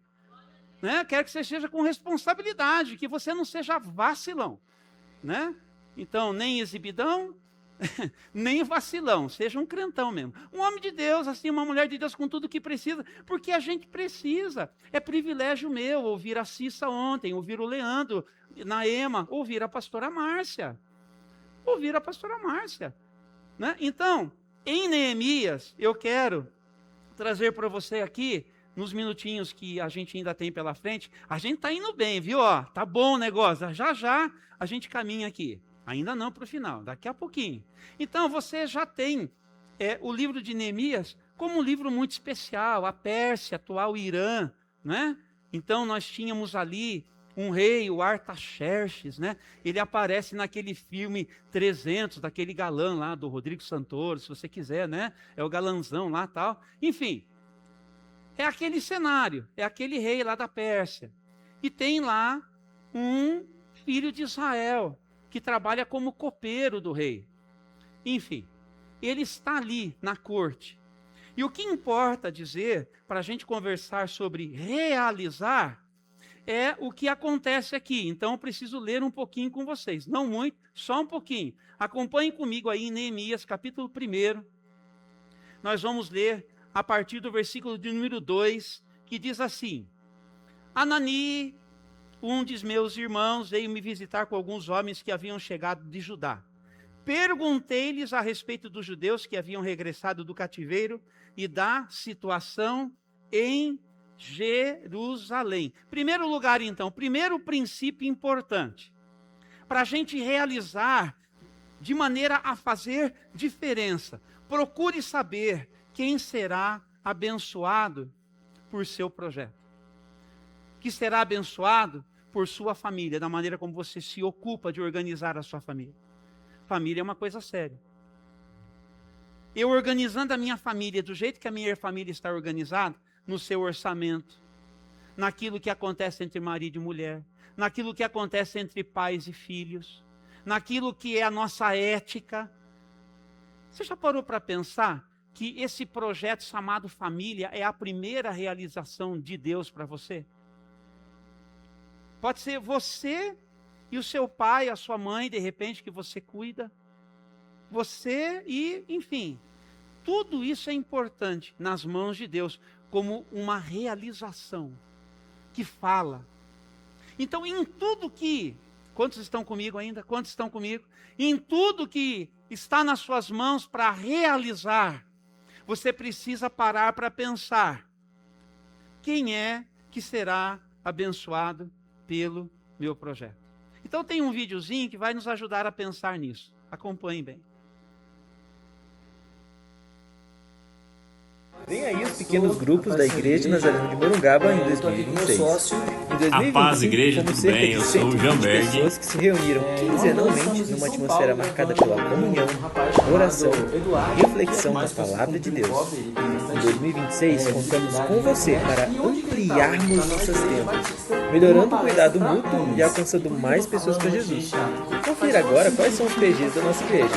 Né? Quero que você seja com responsabilidade, que você não seja vacilão. Né? Então, nem exibidão, nem vacilão, seja um crentão mesmo. Um homem de Deus, assim, uma mulher de Deus com tudo que precisa, porque a gente precisa. É privilégio meu ouvir a Cissa ontem, ouvir o Leandro, na EMA, ouvir a pastora Márcia. Ouvir a pastora Márcia. Né? Então, em Neemias, eu quero trazer para você aqui, nos minutinhos que a gente ainda tem pela frente, a gente está indo bem, viu? Ó, tá bom o negócio, já já a gente caminha aqui. Ainda não para o final, daqui a pouquinho. Então, você já tem o livro de Neemias como um livro muito especial, a Pérsia, atual Irã, né? Então, nós tínhamos ali um rei, o Artaxerxes, né? Ele aparece naquele filme 300, daquele galã lá, do Rodrigo Santoro, se você quiser, né? É o galanzão lá e tal. Enfim, é aquele cenário, é aquele rei lá da Pérsia. E tem lá um filho de Israel, que trabalha como copeiro do rei. Enfim, ele está ali na corte. E o que importa dizer, para a gente conversar sobre realizar, é o que acontece aqui. Então, eu preciso ler um pouquinho com vocês. Não muito, só um pouquinho. Acompanhem comigo aí em Neemias, capítulo 1. Nós vamos ler a partir do versículo de número 2, que diz assim: Anani, um dos meus irmãos, veio me visitar com alguns homens que haviam chegado de Judá. Perguntei-lhes a respeito dos judeus que haviam regressado do cativeiro e da situação em Jerusalém. Primeiro lugar, então, primeiro princípio importante, para a gente realizar de maneira a fazer diferença. Procure saber quem será abençoado por seu projeto. Que será abençoado por sua família, da maneira como você se ocupa de organizar a sua família. Família é uma coisa séria. Eu organizando a minha família do jeito que a minha família está organizada, no seu orçamento, naquilo que acontece entre marido e mulher, naquilo que acontece entre pais e filhos, naquilo que é a nossa ética. Você já parou para pensar que esse projeto chamado família é a primeira realização de Deus para você? Pode ser você e o seu pai, a sua mãe, de repente, que você cuida. Você e, enfim, tudo isso é importante nas mãos de Deus, como uma realização que fala. Então, em tudo que... Quantos estão comigo ainda? Quantos estão comigo? Em tudo que está nas suas mãos para realizar, você precisa parar para pensar: quem é que será abençoado pelo meu projeto? Então tem um videozinho que vai nos ajudar a pensar nisso. Acompanhem bem. Vem aí os pequenos grupos da Igreja Nazareno de Morungaba em 2026. Em 2025, A paz, igreja, tudo cerca bem? de Eu sou o 120 Jamberg. pessoas que se reuniram quinzenalmente numa atmosfera marcada pela comunhão, oração e reflexão da Palavra de Deus. Em 2026, contamos com você para ampliarmos nossas tendas, melhorando o cuidado mútuo e alcançando mais pessoas para Jesus. Confira descobrir agora quais são os PGs da nossa igreja.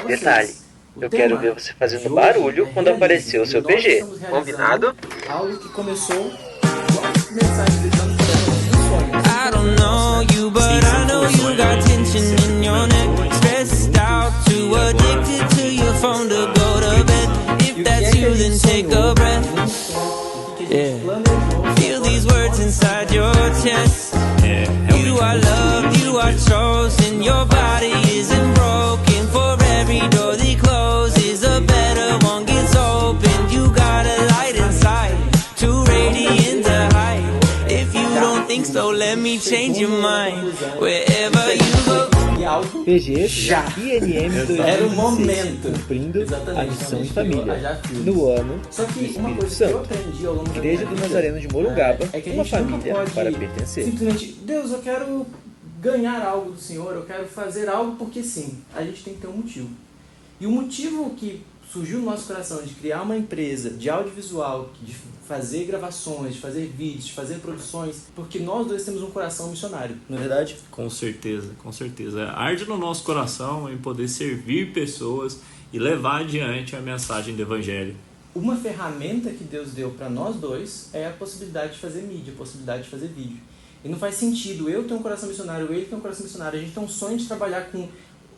Detalhe, eu quero ver você fazendo barulho quando aparecer o seu PG. Combinado? Algo que começou a mensagem gritando por sonhos. I don't know you, but I know you got tension in your neck. Stressed out, too addicted to your phone to go to bed. If that's you, then take a breath. Feel these words inside your chest. You are loved, you are chosen. Your body isn't broken. For every door that closes, a better one gets opened. You got a light inside, too radiant to hide. If you don't think so, let me change your mind. Wherever you go. PG já INM 2016, era o momento cumprindo a missão em família no ano do Espírito Santo. Igreja do Nazareno de Morungaba, uma família para pertencer. Simplesmente, Deus, eu quero ganhar algo do Senhor, eu quero fazer algo porque sim. A gente tem que ter um motivo. E o motivo que surgiu no nosso coração de criar uma empresa de audiovisual, de fazer gravações, de fazer vídeos, de fazer produções, porque nós dois temos um coração missionário, não é verdade? Com certeza, com certeza. Arde no nosso coração em poder servir pessoas e levar adiante a mensagem do Evangelho. Uma ferramenta que Deus deu para nós dois é a possibilidade de fazer mídia, a possibilidade de fazer vídeo. E não faz sentido eu ter um coração missionário, ele ter um coração missionário, a gente tem um sonho de trabalhar com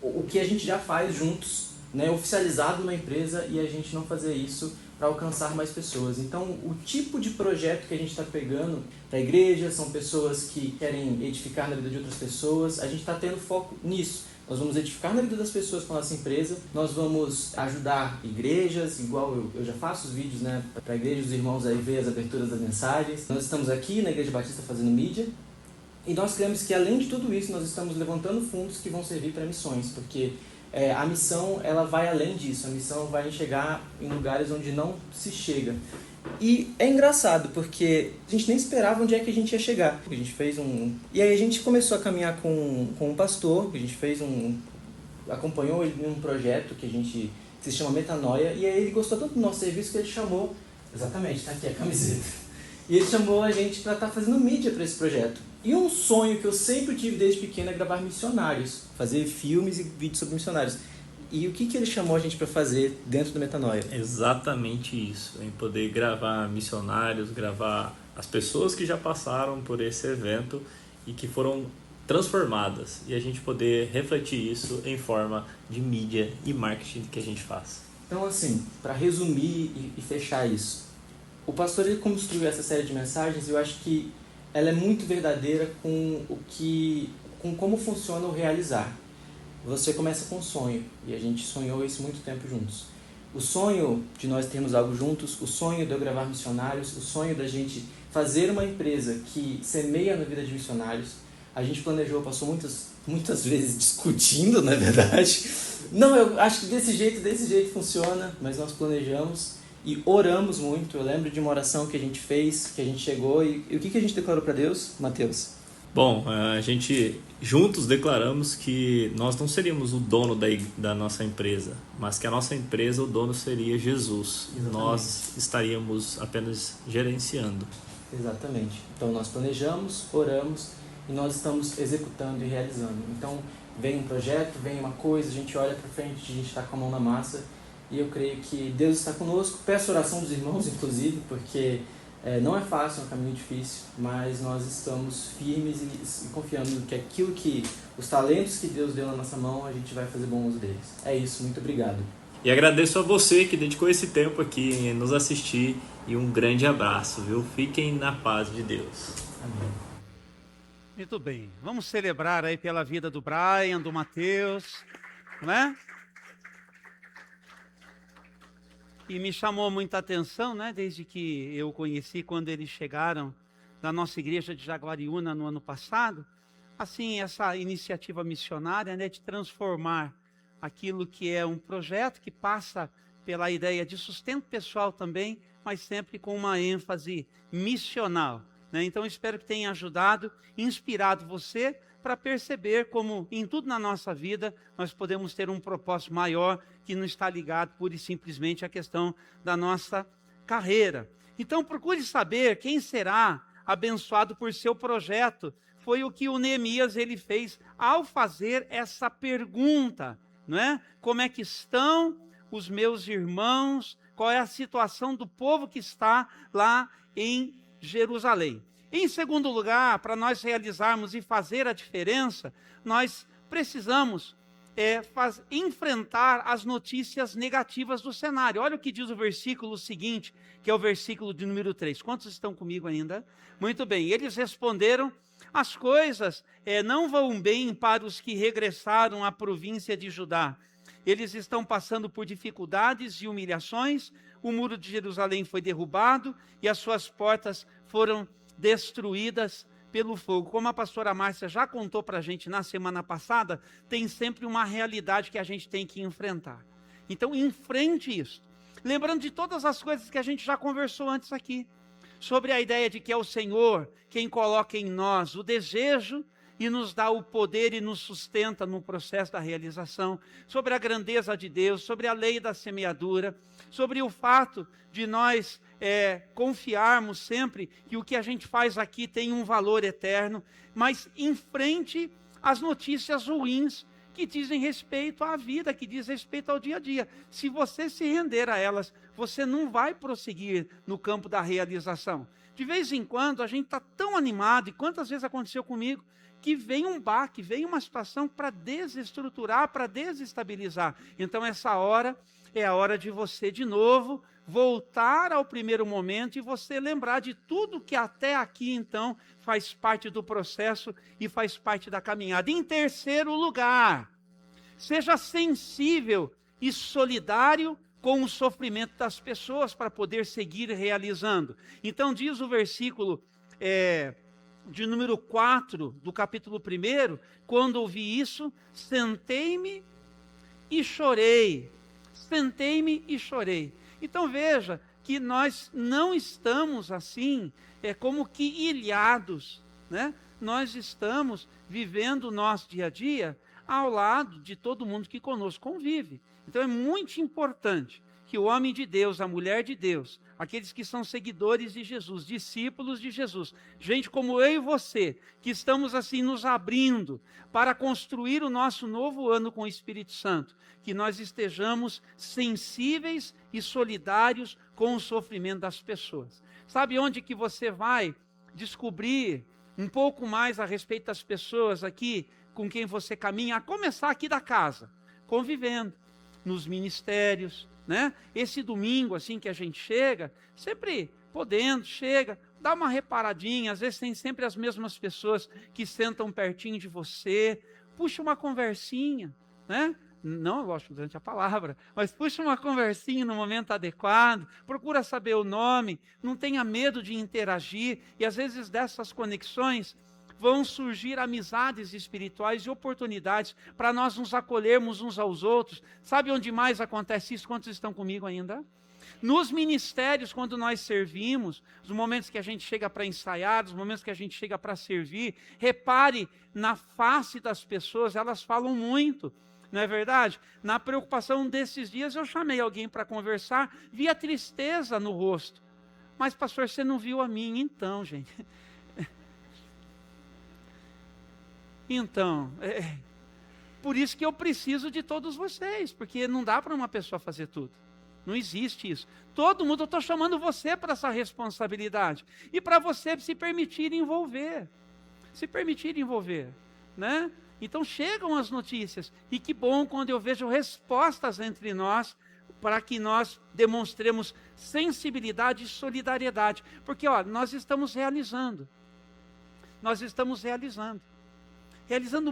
o que a gente já faz juntos, né, oficializado na empresa, e a gente não fazer isso para alcançar mais pessoas. Então, o tipo de projeto que a gente está pegando para a igreja são pessoas que querem edificar na vida de outras pessoas. A gente está tendo foco nisso. Nós vamos edificar na vida das pessoas com a nossa empresa, nós vamos ajudar igrejas, igual eu já faço os vídeos, né, para a igreja dos irmãos aí ver as aberturas das mensagens. Nós estamos aqui na Igreja Batista fazendo mídia, e nós cremos que além de tudo isso, nós estamos levantando fundos que vão servir para missões, porque a missão ela vai além disso, a missão vai chegar em lugares onde não se chega. E é engraçado, porque a gente nem esperava onde é que a gente ia chegar. A gente fez E aí a gente começou a caminhar com um pastor, a gente fez acompanhou ele em um projeto que se chama Metanoia, e aí ele gostou tanto do nosso serviço que ele chamou, exatamente, tá aqui a camiseta, e ele chamou a gente para estar fazendo mídia para esse projeto. E um sonho que eu sempre tive desde pequeno é gravar missionários, fazer filmes e vídeos sobre missionários. E o que ele chamou a gente para fazer dentro do Metanoia? Exatamente isso, em poder gravar missionários, gravar as pessoas que já passaram por esse evento e que foram transformadas, e a gente poder refletir isso em forma de mídia e marketing que a gente faz. Então, assim, para resumir e fechar isso, o pastor ele construiu essa série de mensagens, e eu acho que ela é muito verdadeira com como funciona o realizar. Você começa com um sonho, e a gente sonhou isso muito tempo juntos. O sonho de nós termos algo juntos, o sonho de eu gravar missionários, o sonho da gente fazer uma empresa que semeia na vida de missionários. A gente planejou, passou muitas vezes discutindo, na verdade. Não, eu acho que desse jeito funciona, mas nós planejamos e oramos muito. Eu lembro de uma oração que a gente fez, que a gente chegou, e o que a gente declarou para Deus, Mateus? Bom, a gente juntos declaramos que nós não seríamos o dono da nossa empresa, mas que a nossa empresa, o dono seria Jesus. Exatamente. Nós estaríamos apenas gerenciando. Exatamente. Então nós planejamos, oramos e nós estamos executando e realizando. Então vem um projeto, vem uma coisa, a gente olha para frente, a gente está com a mão na massa, e eu creio que Deus está conosco. Peço a oração dos irmãos, inclusive, porque não é fácil, é um caminho difícil, mas nós estamos firmes e confiando que aquilo que, os talentos que Deus deu na nossa mão, a gente vai fazer bom uso deles. É isso, muito obrigado. E agradeço a você que dedicou esse tempo aqui em nos assistir, e um grande abraço, viu? Fiquem na paz de Deus. Amém. Muito bem, vamos celebrar aí pela vida do Brian, do Mateus, não é? E me chamou muita atenção, né, desde que eu conheci, quando eles chegaram da nossa igreja de Jaguariúna no ano passado, assim, essa iniciativa missionária, né, de transformar aquilo que é um projeto que passa pela ideia de sustento pessoal também, mas sempre com uma ênfase missional, né? Então, espero que tenha ajudado, inspirado você para perceber como em tudo na nossa vida nós podemos ter um propósito maior que não está ligado pura e simplesmente à questão da nossa carreira. Então procure saber quem será abençoado por seu projeto foi o que o Neemias ele fez ao fazer essa pergunta, não é? Como é que estão os meus irmãos? Qual é a situação do povo que está lá em Jerusalém? Em segundo lugar, para nós realizarmos e fazer a diferença, nós precisamos enfrentar as notícias negativas do cenário. Olha o que diz o versículo seguinte, que é o versículo de número 3. Quantos estão comigo ainda? Muito bem. Eles responderam: as coisas não vão bem para os que regressaram à província de Judá. Eles estão passando por dificuldades e humilhações. O muro de Jerusalém foi derrubado e as suas portas foram destruídas pelo fogo. Como a pastora Márcia já contou para a gente na semana passada, tem sempre uma realidade que a gente tem que enfrentar. Então, enfrente isso. Lembrando de todas as coisas que a gente já conversou antes aqui, sobre a ideia de que é o Senhor quem coloca em nós o desejo e nos dá o poder e nos sustenta no processo da realização, sobre a grandeza de Deus, sobre a lei da semeadura, sobre o fato de nós confiarmos sempre que o que a gente faz aqui tem um valor eterno, mas enfrente as notícias ruins que dizem respeito à vida, que diz respeito ao dia a dia. Se você se render a elas, você não vai prosseguir no campo da realização. De vez em quando a gente está tão animado, e quantas vezes aconteceu comigo, que vem um baque, vem uma situação para desestruturar, para desestabilizar. Então essa hora é a hora de você de novo voltar ao primeiro momento e você lembrar de tudo que até aqui então faz parte do processo e faz parte da caminhada. Em terceiro lugar, seja sensível e solidário com o sofrimento das pessoas para poder seguir realizando. Então diz o versículo de número 4 do capítulo 1, quando ouvi isso, sentei-me e chorei. Sentei-me e chorei. Então veja que nós não estamos assim, como que ilhados, né? Nós estamos vivendo o nosso dia a dia ao lado de todo mundo que conosco convive. Então é muito importante que o homem de Deus, a mulher de Deus, aqueles que são seguidores de Jesus, discípulos de Jesus, gente como eu e você, que estamos assim nos abrindo para construir o nosso novo ano com o Espírito Santo, que nós estejamos sensíveis e solidários com o sofrimento das pessoas. Sabe onde que você vai descobrir um pouco mais a respeito das pessoas aqui com quem você caminha? A começar aqui da casa, convivendo, nos ministérios, né? Esse domingo assim que a gente chega, sempre podendo, chega, dá uma reparadinha, às vezes tem sempre as mesmas pessoas que sentam pertinho de você, puxa uma conversinha, né? Não, lógico, durante a palavra, mas puxa uma conversinha no momento adequado, procura saber o nome, não tenha medo de interagir, e às vezes dessas conexões vão surgir amizades espirituais e oportunidades para nós nos acolhermos uns aos outros. Sabe onde mais acontece isso? Quantos estão comigo ainda? Nos ministérios, quando nós servimos, os momentos que a gente chega para ensaiar, os momentos que a gente chega para servir, repare na face das pessoas, elas falam muito. Não é verdade? Na preocupação desses dias eu chamei alguém para conversar, vi a tristeza no rosto. Mas pastor, você não viu a mim? Então, gente. Então, por isso que eu preciso de todos vocês, porque não dá para uma pessoa fazer tudo. Não existe isso. Todo mundo, eu estou chamando você para essa responsabilidade. E para você se permitir envolver. Se permitir envolver, né? Então chegam as notícias, e que bom quando eu vejo respostas entre nós, para que nós demonstremos sensibilidade e solidariedade, porque nós estamos realizando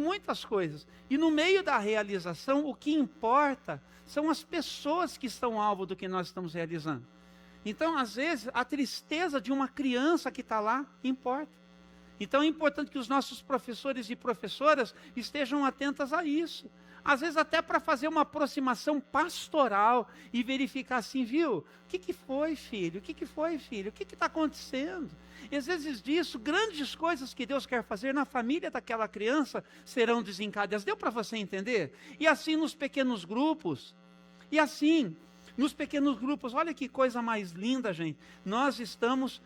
muitas coisas, e no meio da realização, o que importa são as pessoas que estão alvo do que nós estamos realizando. Então, às vezes, a tristeza de uma criança que está lá importa. Então é importante que os nossos professores e professoras estejam atentas a isso. Às vezes até para fazer uma aproximação pastoral e verificar assim, viu? O que foi, filho? O que foi, filho? O que está acontecendo? E às vezes disso, grandes coisas que Deus quer fazer na família daquela criança serão desencadeadas. Deu para você entender? E assim nos pequenos grupos, e assim nos pequenos grupos. Olha que coisa mais linda, gente. Nós estamos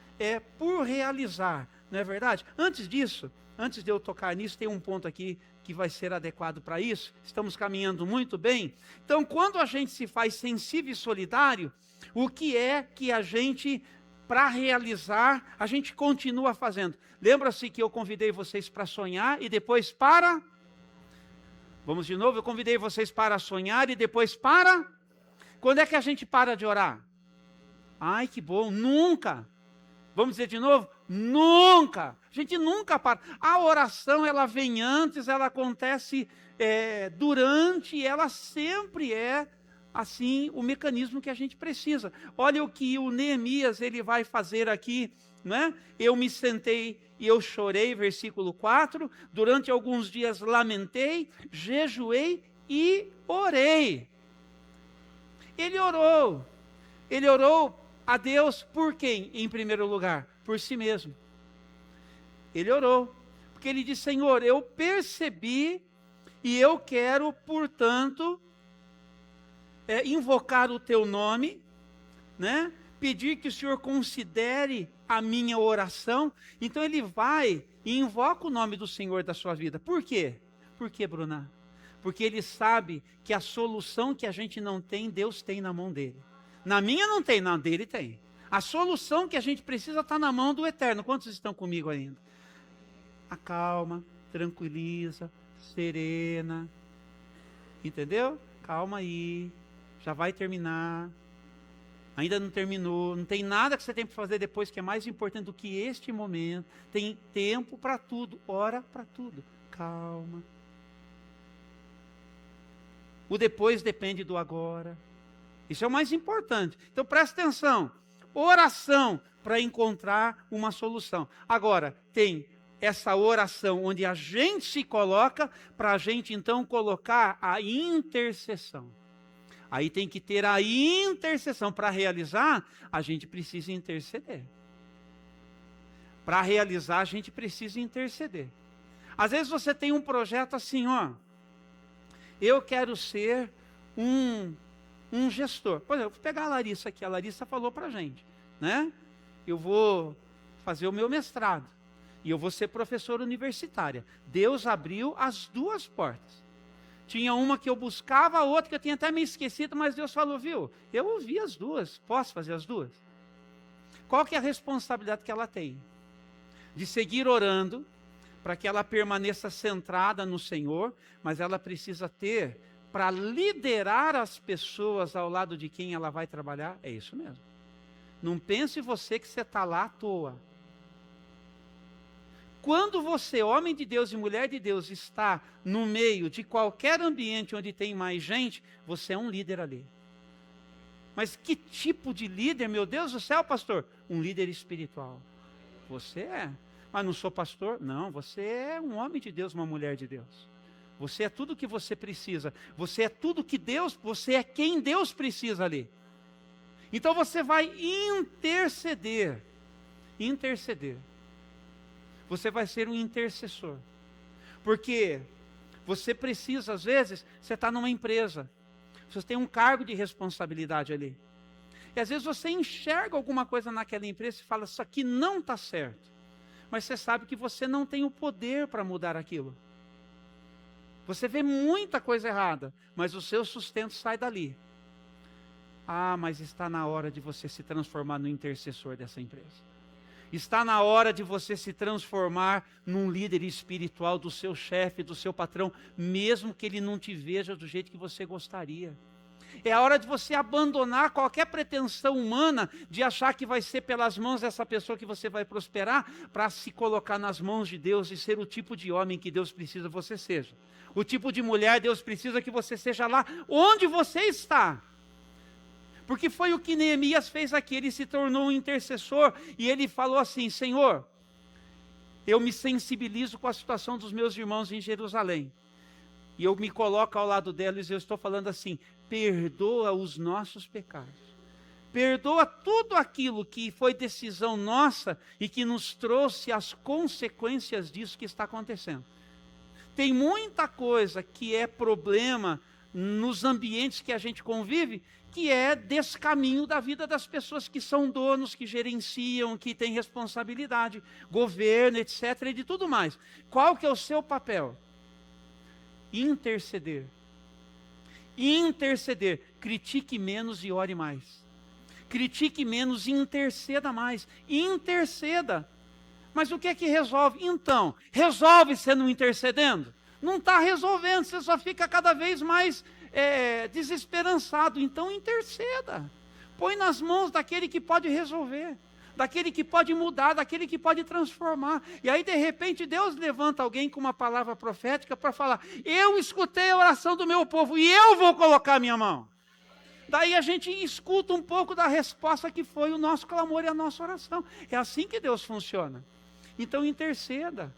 por realizar, não é verdade? Antes disso, antes de eu tocar nisso, tem um ponto aqui que vai ser adequado para isso. Estamos caminhando muito bem. Então, quando a gente se faz sensível e solidário, o que é que a gente, para realizar, a gente continua fazendo? Lembra-se que eu convidei vocês para sonhar e depois para... Vamos de novo, eu convidei vocês para sonhar e depois para... Quando é que a gente para de orar? Ai, que bom, nunca. Vamos dizer de novo? Nunca. A gente nunca para. A oração, ela vem antes, ela acontece durante, ela sempre é, assim, o mecanismo que a gente precisa. Olha o que o Neemias, ele vai fazer aqui, né? Eu me sentei e eu chorei, versículo 4, durante alguns dias lamentei, jejuei e orei. Ele orou a Deus por quem, em primeiro lugar? Por si mesmo. Ele orou, porque ele disse, Senhor, eu percebi e eu quero, portanto, invocar o teu nome, né? Pedir que o Senhor considere a minha oração. Então ele vai e invoca o nome do Senhor da sua vida. Por quê? Por quê, Bruna? Porque ele sabe que a solução que a gente não tem, Deus tem na mão dele. Na minha não tem, na dele tem. A solução que a gente precisa está na mão do Eterno. Quantos estão comigo ainda? Acalma, tranquiliza, serena. Entendeu? Calma aí, já vai terminar. Ainda não terminou, não tem nada que você tem para fazer depois que é mais importante do que este momento. Tem tempo para tudo, hora para tudo. Calma. O depois depende do agora. Isso é o mais importante. Então presta atenção. Oração para encontrar uma solução. Agora, tem essa oração onde a gente se coloca para a gente então colocar a intercessão. Aí tem que ter a intercessão. Para realizar, a gente precisa interceder. Para realizar, a gente precisa interceder. Às vezes você tem um projeto assim, ó. Eu quero ser um gestor. Por exemplo, vou pegar a Larissa aqui. A Larissa falou para a gente, né? Eu vou fazer o meu mestrado. E eu vou ser professora universitária. Deus abriu as duas portas. Tinha uma que eu buscava, a outra que eu tinha até me esquecido, mas Deus falou, viu? Eu ouvi as duas. Posso fazer as duas? Qual que é a responsabilidade que ela tem? De seguir orando, para que ela permaneça centrada no Senhor, mas ela precisa ter, para liderar as pessoas ao lado de quem ela vai trabalhar, é isso mesmo. Não pense você que você está lá à toa. Quando você, homem de Deus e mulher de Deus, está no meio de qualquer ambiente onde tem mais gente, você é um líder ali. Mas que tipo de líder, meu Deus do céu, pastor? Um líder espiritual. Você é. Mas não sou pastor? Não, você é um homem de Deus, uma mulher de Deus. Você é tudo o que você precisa. Você é tudo que Deus, você é quem Deus precisa ali. Então você vai interceder. Interceder. Você vai ser um intercessor. Porque você precisa, às vezes, você está numa empresa. Você tem um cargo de responsabilidade ali. E às vezes você enxerga alguma coisa naquela empresa e fala, isso aqui não está certo. Mas você sabe que você não tem o poder para mudar aquilo. Você vê muita coisa errada, mas o seu sustento sai dali. Ah, mas está na hora de você se transformar no intercessor dessa empresa. Está na hora de você se transformar num líder espiritual do seu chefe, do seu patrão, mesmo que ele não te veja do jeito que você gostaria. É a hora de você abandonar qualquer pretensão humana de achar que vai ser pelas mãos dessa pessoa que você vai prosperar, para se colocar nas mãos de Deus e ser o tipo de homem que Deus precisa que você seja. O tipo de mulher Deus precisa que você seja lá onde você está. Porque foi o que Neemias fez aqui, ele se tornou um intercessor e ele falou assim, Senhor, eu me sensibilizo com a situação dos meus irmãos em Jerusalém. E eu me coloco ao lado deles e eu estou falando assim, perdoa os nossos pecados. Perdoa tudo aquilo que foi decisão nossa e que nos trouxe as consequências disso que está acontecendo. Tem muita coisa que é problema nos ambientes que a gente convive, que é descaminho da vida das pessoas que são donos, que gerenciam, que têm responsabilidade, governo, etc. e de tudo mais. Qual que é o seu papel? Interceder. Interceder. Critique menos e ore mais. Critique menos e interceda mais. Interceda. Mas o que é que resolve? Então, resolve você não intercedendo? Não está resolvendo, você só fica cada vez mais desesperançado. Então interceda. Põe nas mãos daquele que pode resolver, daquele que pode mudar, daquele que pode transformar. E aí, de repente, Deus levanta alguém com uma palavra profética para falar: eu escutei a oração do meu povo e eu vou colocar a minha mão. Daí a gente escuta um pouco da resposta que foi o nosso clamor e a nossa oração. É assim que Deus funciona. Então interceda.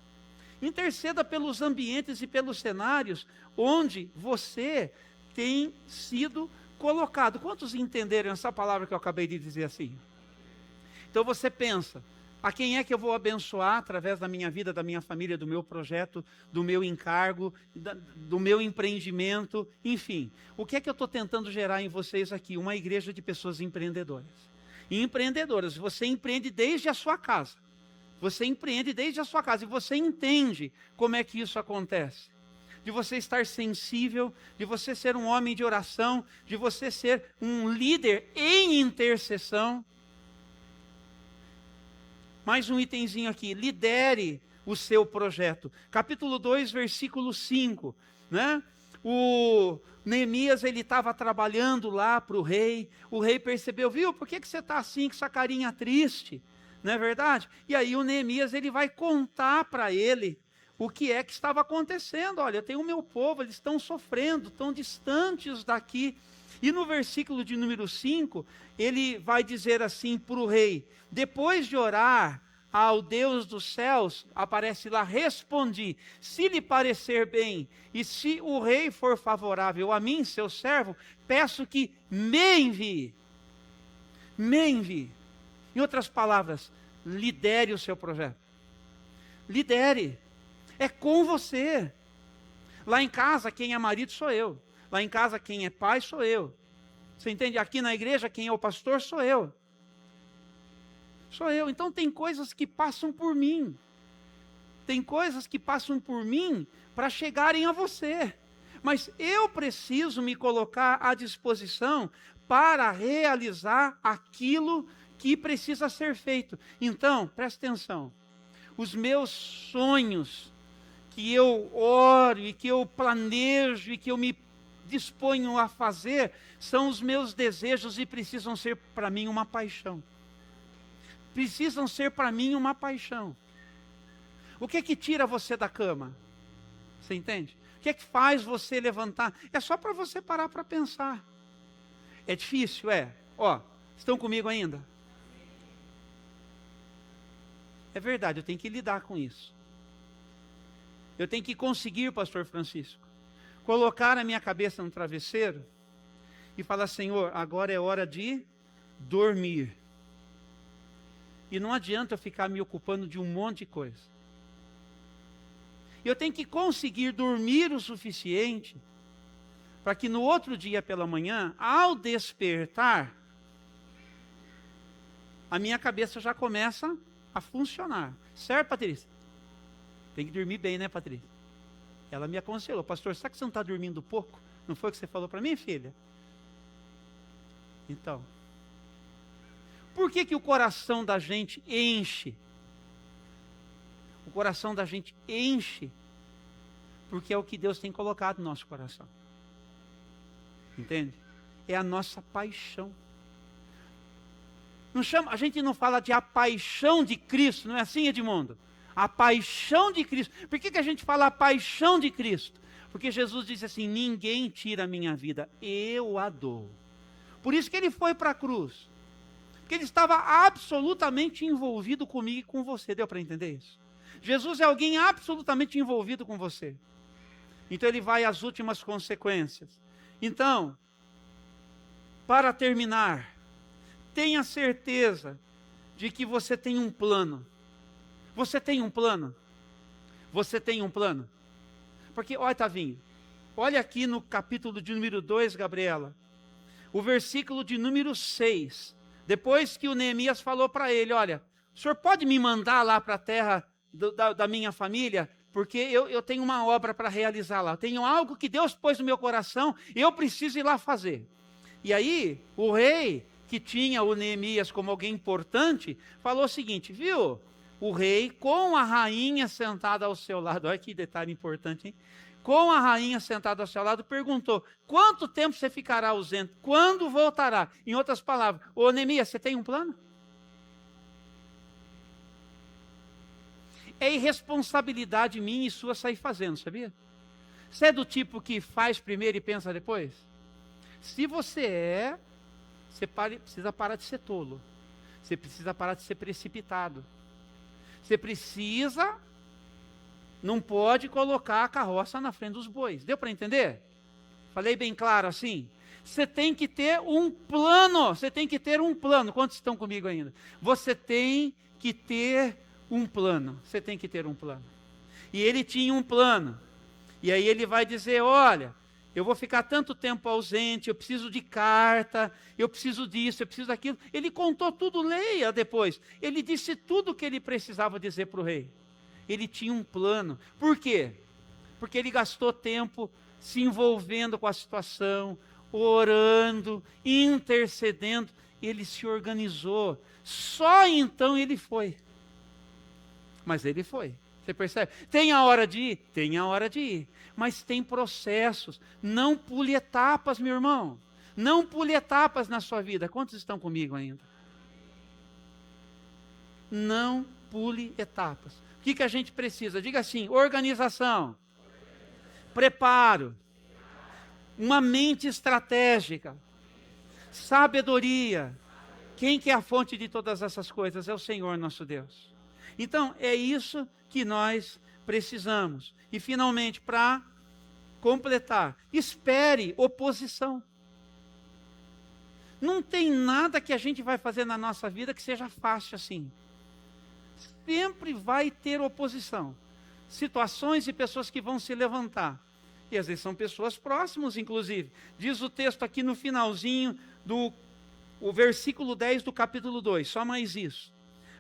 Interceda pelos ambientes e pelos cenários onde você tem sido colocado. Quantos entenderam essa palavra que eu acabei de dizer assim? Então você pensa: a quem é que eu vou abençoar através da minha vida, da minha família, do meu projeto, do meu encargo, do meu empreendimento, enfim. O que é que eu estou tentando gerar em vocês aqui? Uma igreja de pessoas empreendedoras. E empreendedoras, você empreende desde a sua casa. Você empreende desde a sua casa e você entende como é que isso acontece. De você estar sensível, de você ser um homem de oração, de você ser um líder em intercessão. Mais um itemzinho aqui: lidere o seu projeto. Capítulo 2, versículo 5, né? O Neemias, ele estava trabalhando lá para o rei percebeu: viu, por que você está assim, com essa carinha triste? Não é verdade? E aí o Neemias, ele vai contar para ele o que é que estava acontecendo. Olha, tem o meu povo, eles estão sofrendo, estão distantes daqui. E no versículo de número 5, ele vai dizer assim para o rei: depois de orar ao Deus dos céus, aparece lá, respondi: se lhe parecer bem, e se o rei for favorável a mim, seu servo, peço que me envie. Me envie. Em outras palavras, lidere o seu projeto. Lidere. É com você. Lá em casa, quem é marido sou eu. Lá em casa, quem é pai sou eu. Você entende? Aqui na igreja, quem é o pastor sou eu. Sou eu. Então tem coisas que passam por mim. Tem coisas que passam por mim para chegarem a você. Mas eu preciso me colocar à disposição para realizar aquilo que precisa ser feito. Então, presta atenção. Os meus sonhos, que eu oro e que eu planejo e que eu me disponho a fazer, são os meus desejos e precisam ser para mim uma paixão. Precisam ser para mim uma paixão. O que é que tira você da cama? Você entende? O que é que faz você levantar? É só para você parar para pensar. É difícil, é? Ó, estão comigo ainda? É verdade, eu tenho que lidar com isso. Eu tenho que conseguir, pastor Francisco, colocar a minha cabeça no travesseiro e falar: Senhor, agora é hora de dormir. E não adianta eu ficar me ocupando de um monte de coisa. Eu tenho que conseguir dormir o suficiente para que no outro dia pela manhã, ao despertar, a minha cabeça já começa a funcionar. Certo, Patrícia? Tem que dormir bem, né, Patrícia? Ela me aconselhou: pastor, será que você não está dormindo pouco? Não foi o que você falou para mim, filha? Então, por que o coração da gente enche? O coração da gente enche porque é o que Deus tem colocado no nosso coração. Entende? É a nossa paixão. Não chama, a gente não fala de a paixão de Cristo, não é assim, Edmundo? A paixão de Cristo. Por que a gente fala a paixão de Cristo? Porque Jesus disse assim: ninguém tira a minha vida, eu a dou. Por isso que ele foi para a cruz. Porque ele estava absolutamente envolvido comigo e com você. Deu para entender isso? Jesus é alguém absolutamente envolvido com você. Então ele vai às últimas consequências. Então, para terminar, tenha certeza de que você tem um plano. Você tem um plano? Você tem um plano? Porque, olha, Tavinho, Olha aqui no capítulo de número 2, Gabriela, o versículo de número 6. Depois que o Neemias falou para ele, olha, o senhor pode me mandar lá para a terra da minha família? Porque eu tenho uma obra para realizar lá. Tenho algo que Deus pôs no meu coração e eu preciso ir lá fazer. E aí, o rei, que tinha o Neemias como alguém importante, falou o seguinte, viu? O rei, com a rainha sentada ao seu lado, olha que detalhe importante, hein? Com a rainha sentada ao seu lado, perguntou, quanto tempo você ficará ausente? Quando voltará? Em outras palavras, ô Neemias, você tem um plano? É irresponsabilidade minha e sua sair fazendo, sabia? Você é do tipo que faz primeiro e pensa depois? Se você precisa parar de ser tolo. Você precisa parar de ser precipitado. Você não pode colocar a carroça na frente dos bois. Deu para entender? Falei bem claro assim? Você tem que ter um plano. Você tem que ter um plano. Quantos estão comigo ainda? Você tem que ter um plano. Você tem que ter um plano. E ele tinha um plano. E aí ele vai dizer, olha, eu vou ficar tanto tempo ausente, eu preciso de carta, eu preciso disso, eu preciso daquilo. Ele contou tudo, leia depois. Ele disse tudo o que ele precisava dizer para o rei. Ele tinha um plano. Por quê? Porque ele gastou tempo se envolvendo com a situação, orando, intercedendo. Ele se organizou. Só então ele foi. Mas ele foi. Você percebe? Tem a hora de ir? Tem a hora de ir. Mas tem processos. Não pule etapas, meu irmão. Não pule etapas na sua vida. Quantos estão comigo ainda? Não pule etapas. O que a gente precisa? Diga assim, organização, preparo, uma mente estratégica, sabedoria. Quem que é a fonte de todas essas coisas? É o Senhor nosso Deus. Então, é isso que nós precisamos. E, finalmente, para completar, espere oposição. Não tem nada que a gente vai fazer na nossa vida que seja fácil assim. Sempre vai ter oposição. Situações e pessoas que vão se levantar. E às vezes são pessoas próximas, inclusive. Diz o texto aqui no finalzinho o versículo 10 do capítulo 2, só mais isso.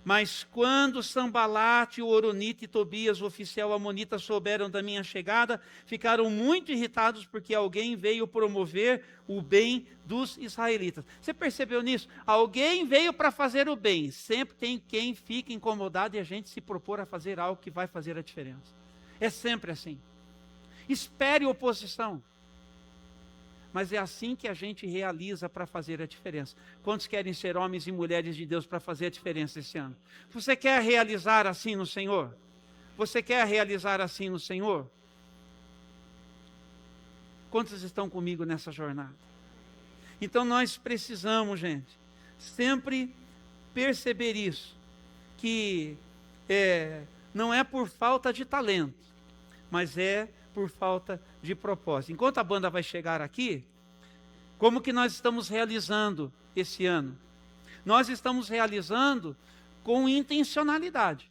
Mas quando Sambalate, o Horonita e Tobias, o oficial amonita, souberam da minha chegada, ficaram muito irritados porque alguém veio promover o bem dos israelitas. Você percebeu nisso? Alguém veio para fazer o bem. Sempre tem quem fica incomodado e a gente se propor a fazer algo que vai fazer a diferença. É sempre assim. Espere oposição. Mas é assim que a gente realiza para fazer a diferença. Quantos querem ser homens e mulheres de Deus para fazer a diferença esse ano? Você quer realizar assim no Senhor? Você quer realizar assim no Senhor? Quantos estão comigo nessa jornada? Então nós precisamos, gente, sempre perceber isso. Que não é por falta de talento, mas é por falta de propósito. Enquanto a banda vai chegar aqui, como que nós estamos realizando esse ano? Nós estamos realizando com intencionalidade.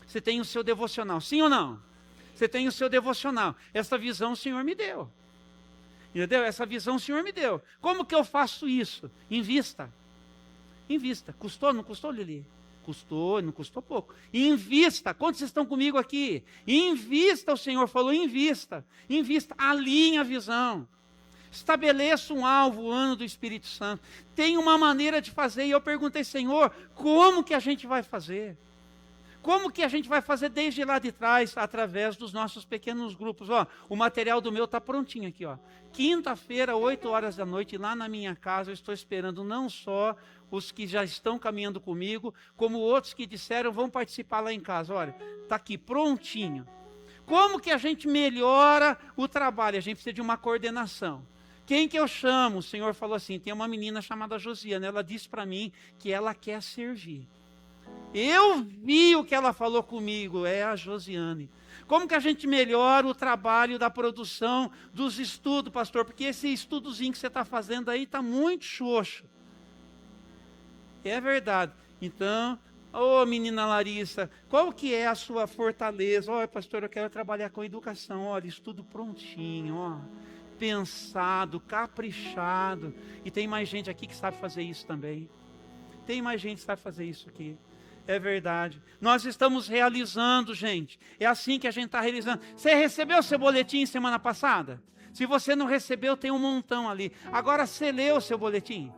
Você tem o seu devocional, sim ou não? Você tem o seu devocional. Essa visão o Senhor me deu. Entendeu? Essa visão o Senhor me deu. Como que eu faço isso? Invista. Invista. Custou, não custou, Lili? Custou, não custou pouco. Invista. Quantos estão comigo aqui? Invista, o Senhor falou, invista. Invista, alinhe a visão. Estabeleça um alvo, o ano do Espírito Santo. Tem uma maneira de fazer. E eu perguntei, Senhor, como que a gente vai fazer? Como que a gente vai fazer desde lá de trás, através dos nossos pequenos grupos? Ó, o material do meu está prontinho aqui. Ó. Quinta-feira, 8 horas da noite, lá na minha casa, eu estou esperando não só os que já estão caminhando comigo, como outros que disseram, vão participar lá em casa. Olha, está aqui, prontinho. Como que a gente melhora o trabalho? A gente precisa de uma coordenação. Quem que eu chamo? O Senhor falou assim, tem uma menina chamada Josiana, ela disse para mim que ela quer servir. Eu vi o que ela falou comigo, é a Josiane. Como que a gente melhora o trabalho da produção dos estudos, pastor? Porque esse estudozinho que você está fazendo aí está muito xoxo. É verdade. Então, Ô, menina Larissa, qual que é a sua fortaleza? Olha, pastor, eu quero trabalhar com educação. Olha, isso tudo prontinho, ó. Pensado, caprichado. E tem mais gente aqui que sabe fazer isso também. Tem mais gente que sabe fazer isso aqui. É verdade. Nós estamos realizando, gente. É assim que a gente está realizando. Você recebeu o seu boletim semana passada? Se você não recebeu, tem um montão ali. Agora, você leu o seu boletim?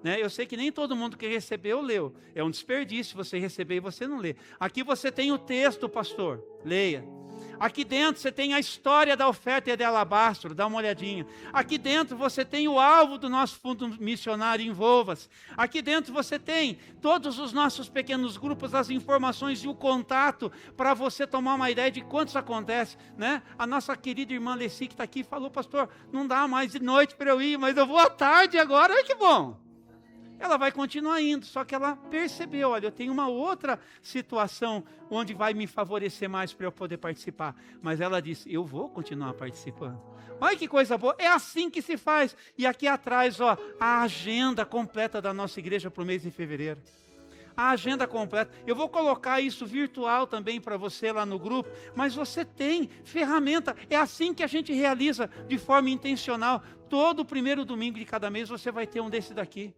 Né? Eu sei que nem todo mundo que recebeu, leu. É um desperdício você receber e você não ler. Aqui você tem o texto, pastor. Leia. Aqui dentro você tem a história da oferta e de alabastro, dá uma olhadinha. Aqui dentro você tem o alvo do nosso fundo missionário, envolva-se. Aqui dentro você tem todos os nossos pequenos grupos, as informações e o contato para você tomar uma ideia de quantos acontece, né? A nossa querida irmã Leci que está aqui falou, pastor, não dá mais de noite para eu ir, mas eu vou à tarde agora, olha que bom. Ela vai continuar indo, só que ela percebeu, olha, eu tenho uma outra situação onde vai me favorecer mais para eu poder participar. Mas ela disse, eu vou continuar participando. Olha que coisa boa, é assim que se faz. E aqui atrás, ó, a agenda completa da nossa igreja para o mês de fevereiro. A agenda completa. Eu vou colocar isso virtual também para você lá no grupo, mas você tem ferramenta. É assim que a gente realiza de forma intencional. Todo primeiro domingo de cada mês você vai ter um desse daqui.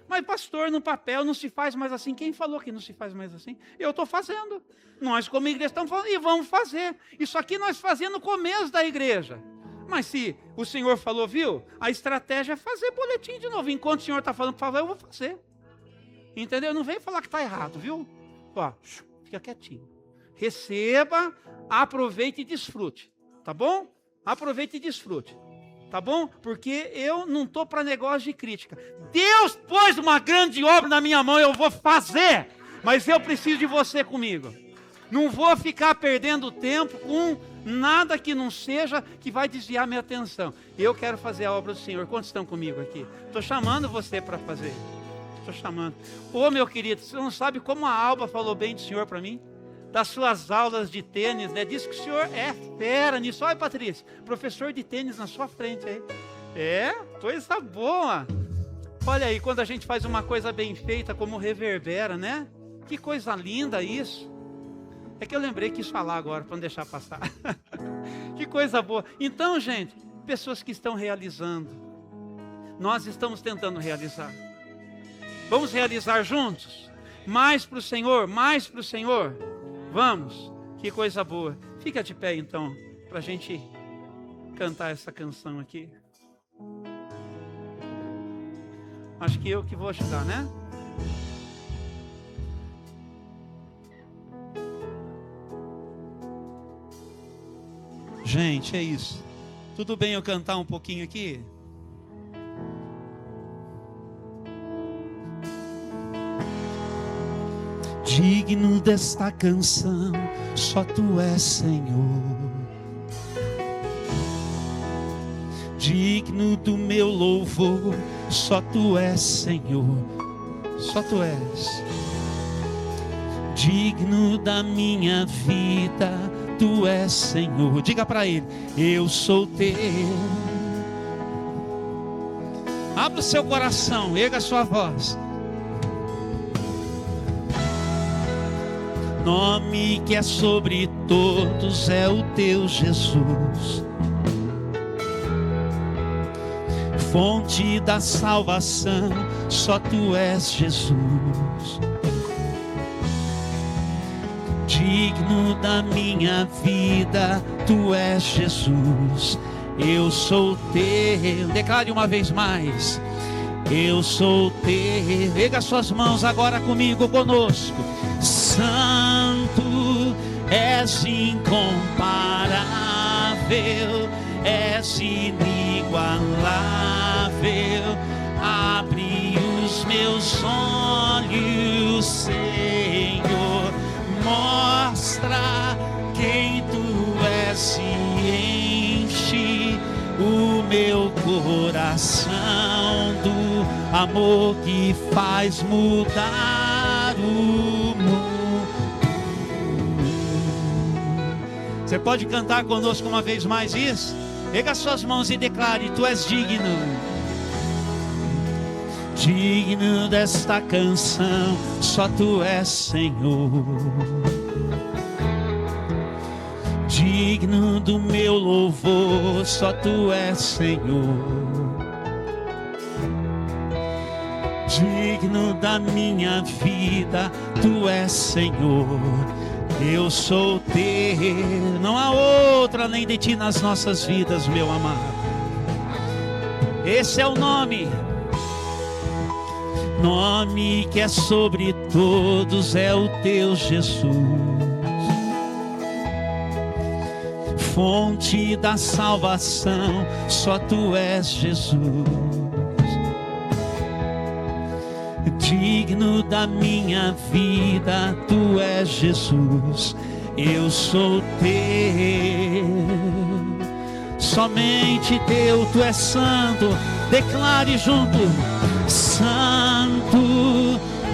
Mas pastor, no papel não se faz mais assim. Quem falou que não se faz mais assim? Eu estou fazendo. Nós como igreja estamos falando e vamos fazer. Isso aqui nós fazemos no começo da igreja. Mas se o Senhor falou, viu? A estratégia é fazer boletim de novo. Enquanto o Senhor está falando, por favor, eu vou fazer. Entendeu? Não vem falar que está errado, viu? Ó, fica quietinho. Receba, aproveite e desfrute. Tá bom? Aproveite e desfrute. Tá bom? Porque eu não estou para negócio de crítica. Deus pôs uma grande obra na minha mão, eu vou fazer. Mas eu preciso de você comigo. Não vou ficar perdendo tempo com nada que não seja, que vai desviar minha atenção. Eu quero fazer a obra do Senhor. Quantos estão comigo aqui? Estou chamando você para fazer. Estou chamando. Ô meu querido, você não sabe como a Alba falou bem do Senhor para mim? Das suas aulas de tênis, né? Diz que o senhor é fera nisso. Olha, Patrícia, professor de tênis na sua frente aí. É, coisa boa. Olha aí, quando a gente faz uma coisa bem feita, como reverbera, né? Que coisa linda isso. É que eu lembrei que quis falar agora, para não deixar passar. Que coisa boa. Então, gente, pessoas que estão realizando. Nós estamos tentando realizar. Vamos realizar juntos? Mais para o Senhor, mais para o Senhor. Vamos, que coisa boa. Fica de pé então, para a gente cantar essa canção aqui. Acho que eu que vou ajudar, né? Gente, é isso. Tudo bem eu cantar um pouquinho aqui? Digno desta canção, só Tu és, Senhor. Digno do meu louvor, só Tu és, Senhor. Só Tu és. Digno da minha vida, Tu és, Senhor. Diga para Ele, eu sou Teu. Abra o seu coração, erga a sua voz. Nome que é sobre todos é o Teu Jesus, fonte da salvação, só Tu és Jesus. Digno da minha vida, Tu és Jesus. Eu sou Teu. Declare uma vez mais. Eu sou Teu. Erga suas mãos agora comigo, conosco. Santo, és incomparável, és inigualável. Abre os meus olhos, Senhor, mostra quem Tu és e enche o meu coração do amor que faz mudar o mundo. Você pode cantar conosco uma vez mais isso? Pega suas mãos e declare: Tu és digno. Digno desta canção, só tu és Senhor. Digno do meu louvor, só tu és Senhor. Digno da minha vida, tu és Senhor. Eu sou teu, não há outra além de ti nas nossas vidas, meu amado. Esse é o nome que é sobre todos, é o teu Jesus. Fonte da salvação, só tu és Jesus. Digno da minha vida, tu és Jesus. Eu sou teu, somente teu. Tu és santo, declare junto: Santo,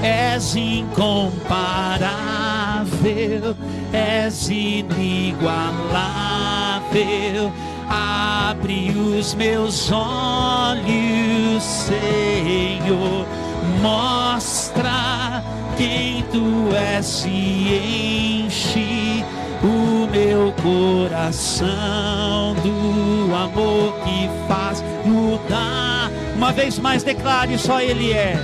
és incomparável, és inigualável. Abre os meus olhos, Senhor, mostra quem tu és e enche o meu coração do amor que faz mudar. Uma vez mais declare, só Ele é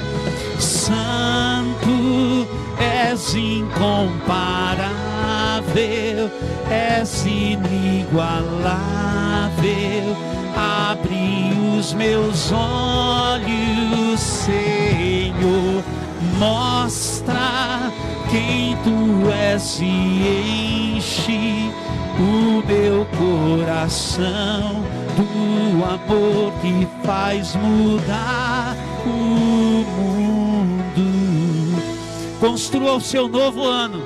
santo, és incomparável, és inigualável. Abre os meus olhos, Senhor, mostra quem tu és e enche o meu coração do amor que faz mudar o mundo. Construa o seu novo ano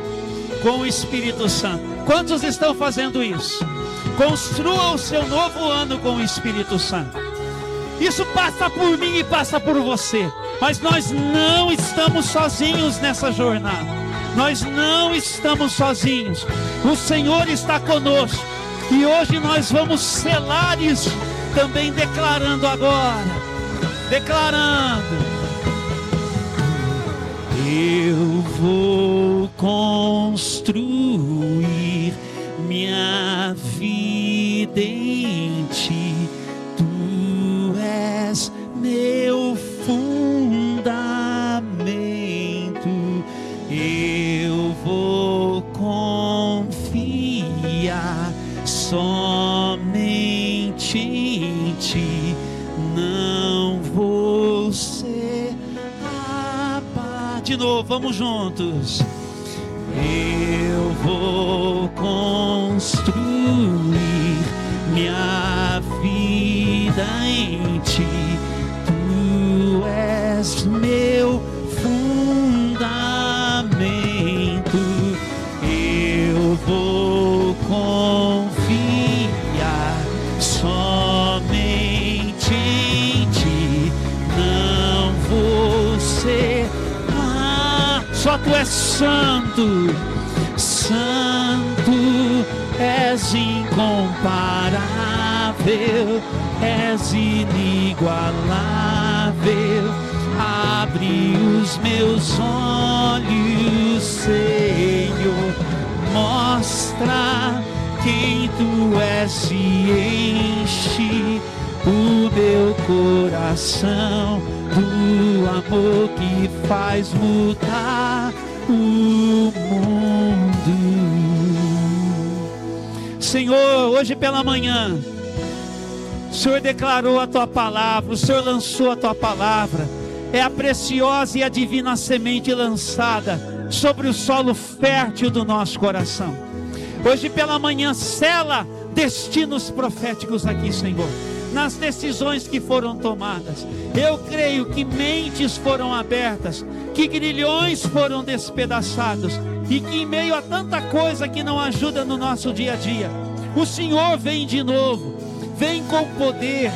com o Espírito Santo. Quantos estão fazendo isso? Construa o seu novo ano com o Espírito Santo. Isso passa por mim e passa por você. Mas nós não estamos sozinhos nessa jornada. Nós não estamos sozinhos. O Senhor está conosco. E hoje nós vamos selar isso, também declarando agora. Declarando: eu vou construir minha vida em ti. Tu és meu fundamento. Eu vou confiar somente em ti. Não vou ser abatido. De novo, vamos juntos. Eu vou construir minha vida em ti. Tu és meu fundamento. Eu vou confiar somente em ti. Não vou ser só tu és santo, santo, és incomparável, és inigualável. Abre os meus olhos, Senhor, mostra quem tu és e enche o meu coração do amor que faz mudar o mundo. Senhor, hoje pela manhã o Senhor declarou a tua palavra, o Senhor lançou a tua palavra. É a preciosa e a divina semente lançada sobre o solo fértil do nosso coração. Hoje pela manhã sela destinos proféticos aqui, Senhor, nas decisões que foram tomadas. Eu creio que mentes foram abertas, que grilhões foram despedaçados, e que em meio a tanta coisa que não ajuda no nosso dia a dia, o Senhor vem de novo, vem com poder,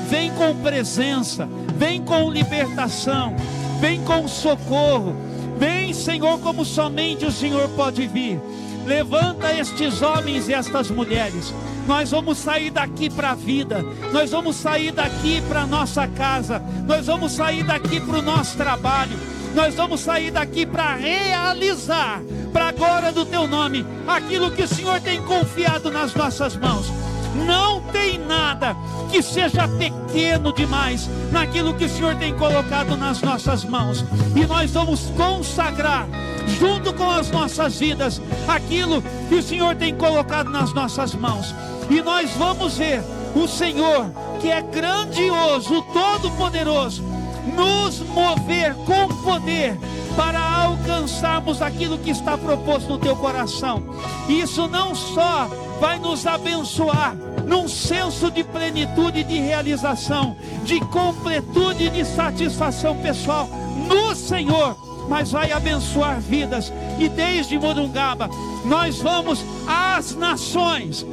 vem com presença, vem com libertação, vem com socorro. Vem, Senhor, como somente o Senhor pode vir. Levanta estes homens e estas mulheres nós vamos sair daqui para a vida, nós vamos sair daqui para a nossa casa, nós vamos sair daqui para o nosso trabalho, nós vamos sair daqui para realizar, para a glória do Teu nome, aquilo que o Senhor tem confiado nas nossas mãos. Não tem nada que seja pequeno demais naquilo que o Senhor tem colocado nas nossas mãos. E nós vamos consagrar, junto com as nossas vidas, aquilo que o Senhor tem colocado nas nossas mãos. E nós vamos ver o Senhor, que é grandioso, todo-poderoso, nos mover com poder para alcançarmos aquilo que está proposto no teu coração. Isso não só vai nos abençoar num senso de plenitude, de realização, de completude, de satisfação pessoal no Senhor, mas vai abençoar vidas. E desde Morungaba nós vamos às nações,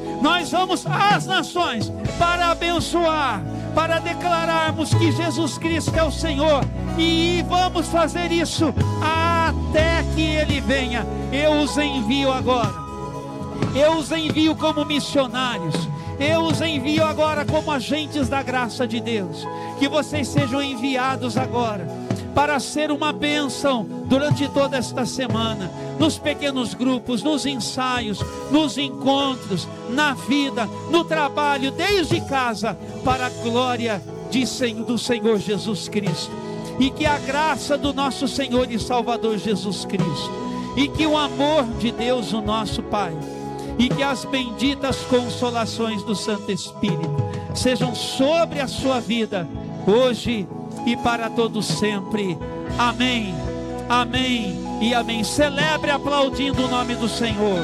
para abençoar, para declararmos que Jesus Cristo é o Senhor, e vamos fazer isso até que Ele venha. Eu os envio agora, eu os envio como missionários, eu os envio agora como agentes da graça de Deus. Que vocês sejam enviados agora para ser uma bênção durante toda esta semana, nos pequenos grupos, nos ensaios, nos encontros, na vida, no trabalho, desde casa, para a glória do Senhor Jesus Cristo. E que a graça do nosso Senhor e Salvador Jesus Cristo, e que o amor de Deus, o nosso Pai, e que as benditas consolações do Santo Espírito sejam sobre a sua vida, hoje e para todos sempre. Amém, amém e amém. Celebre aplaudindo o nome do Senhor.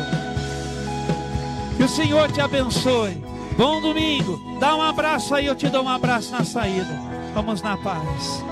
Que o Senhor te abençoe. Bom domingo. Dá um abraço aí, eu te dou um abraço na saída. Vamos na paz.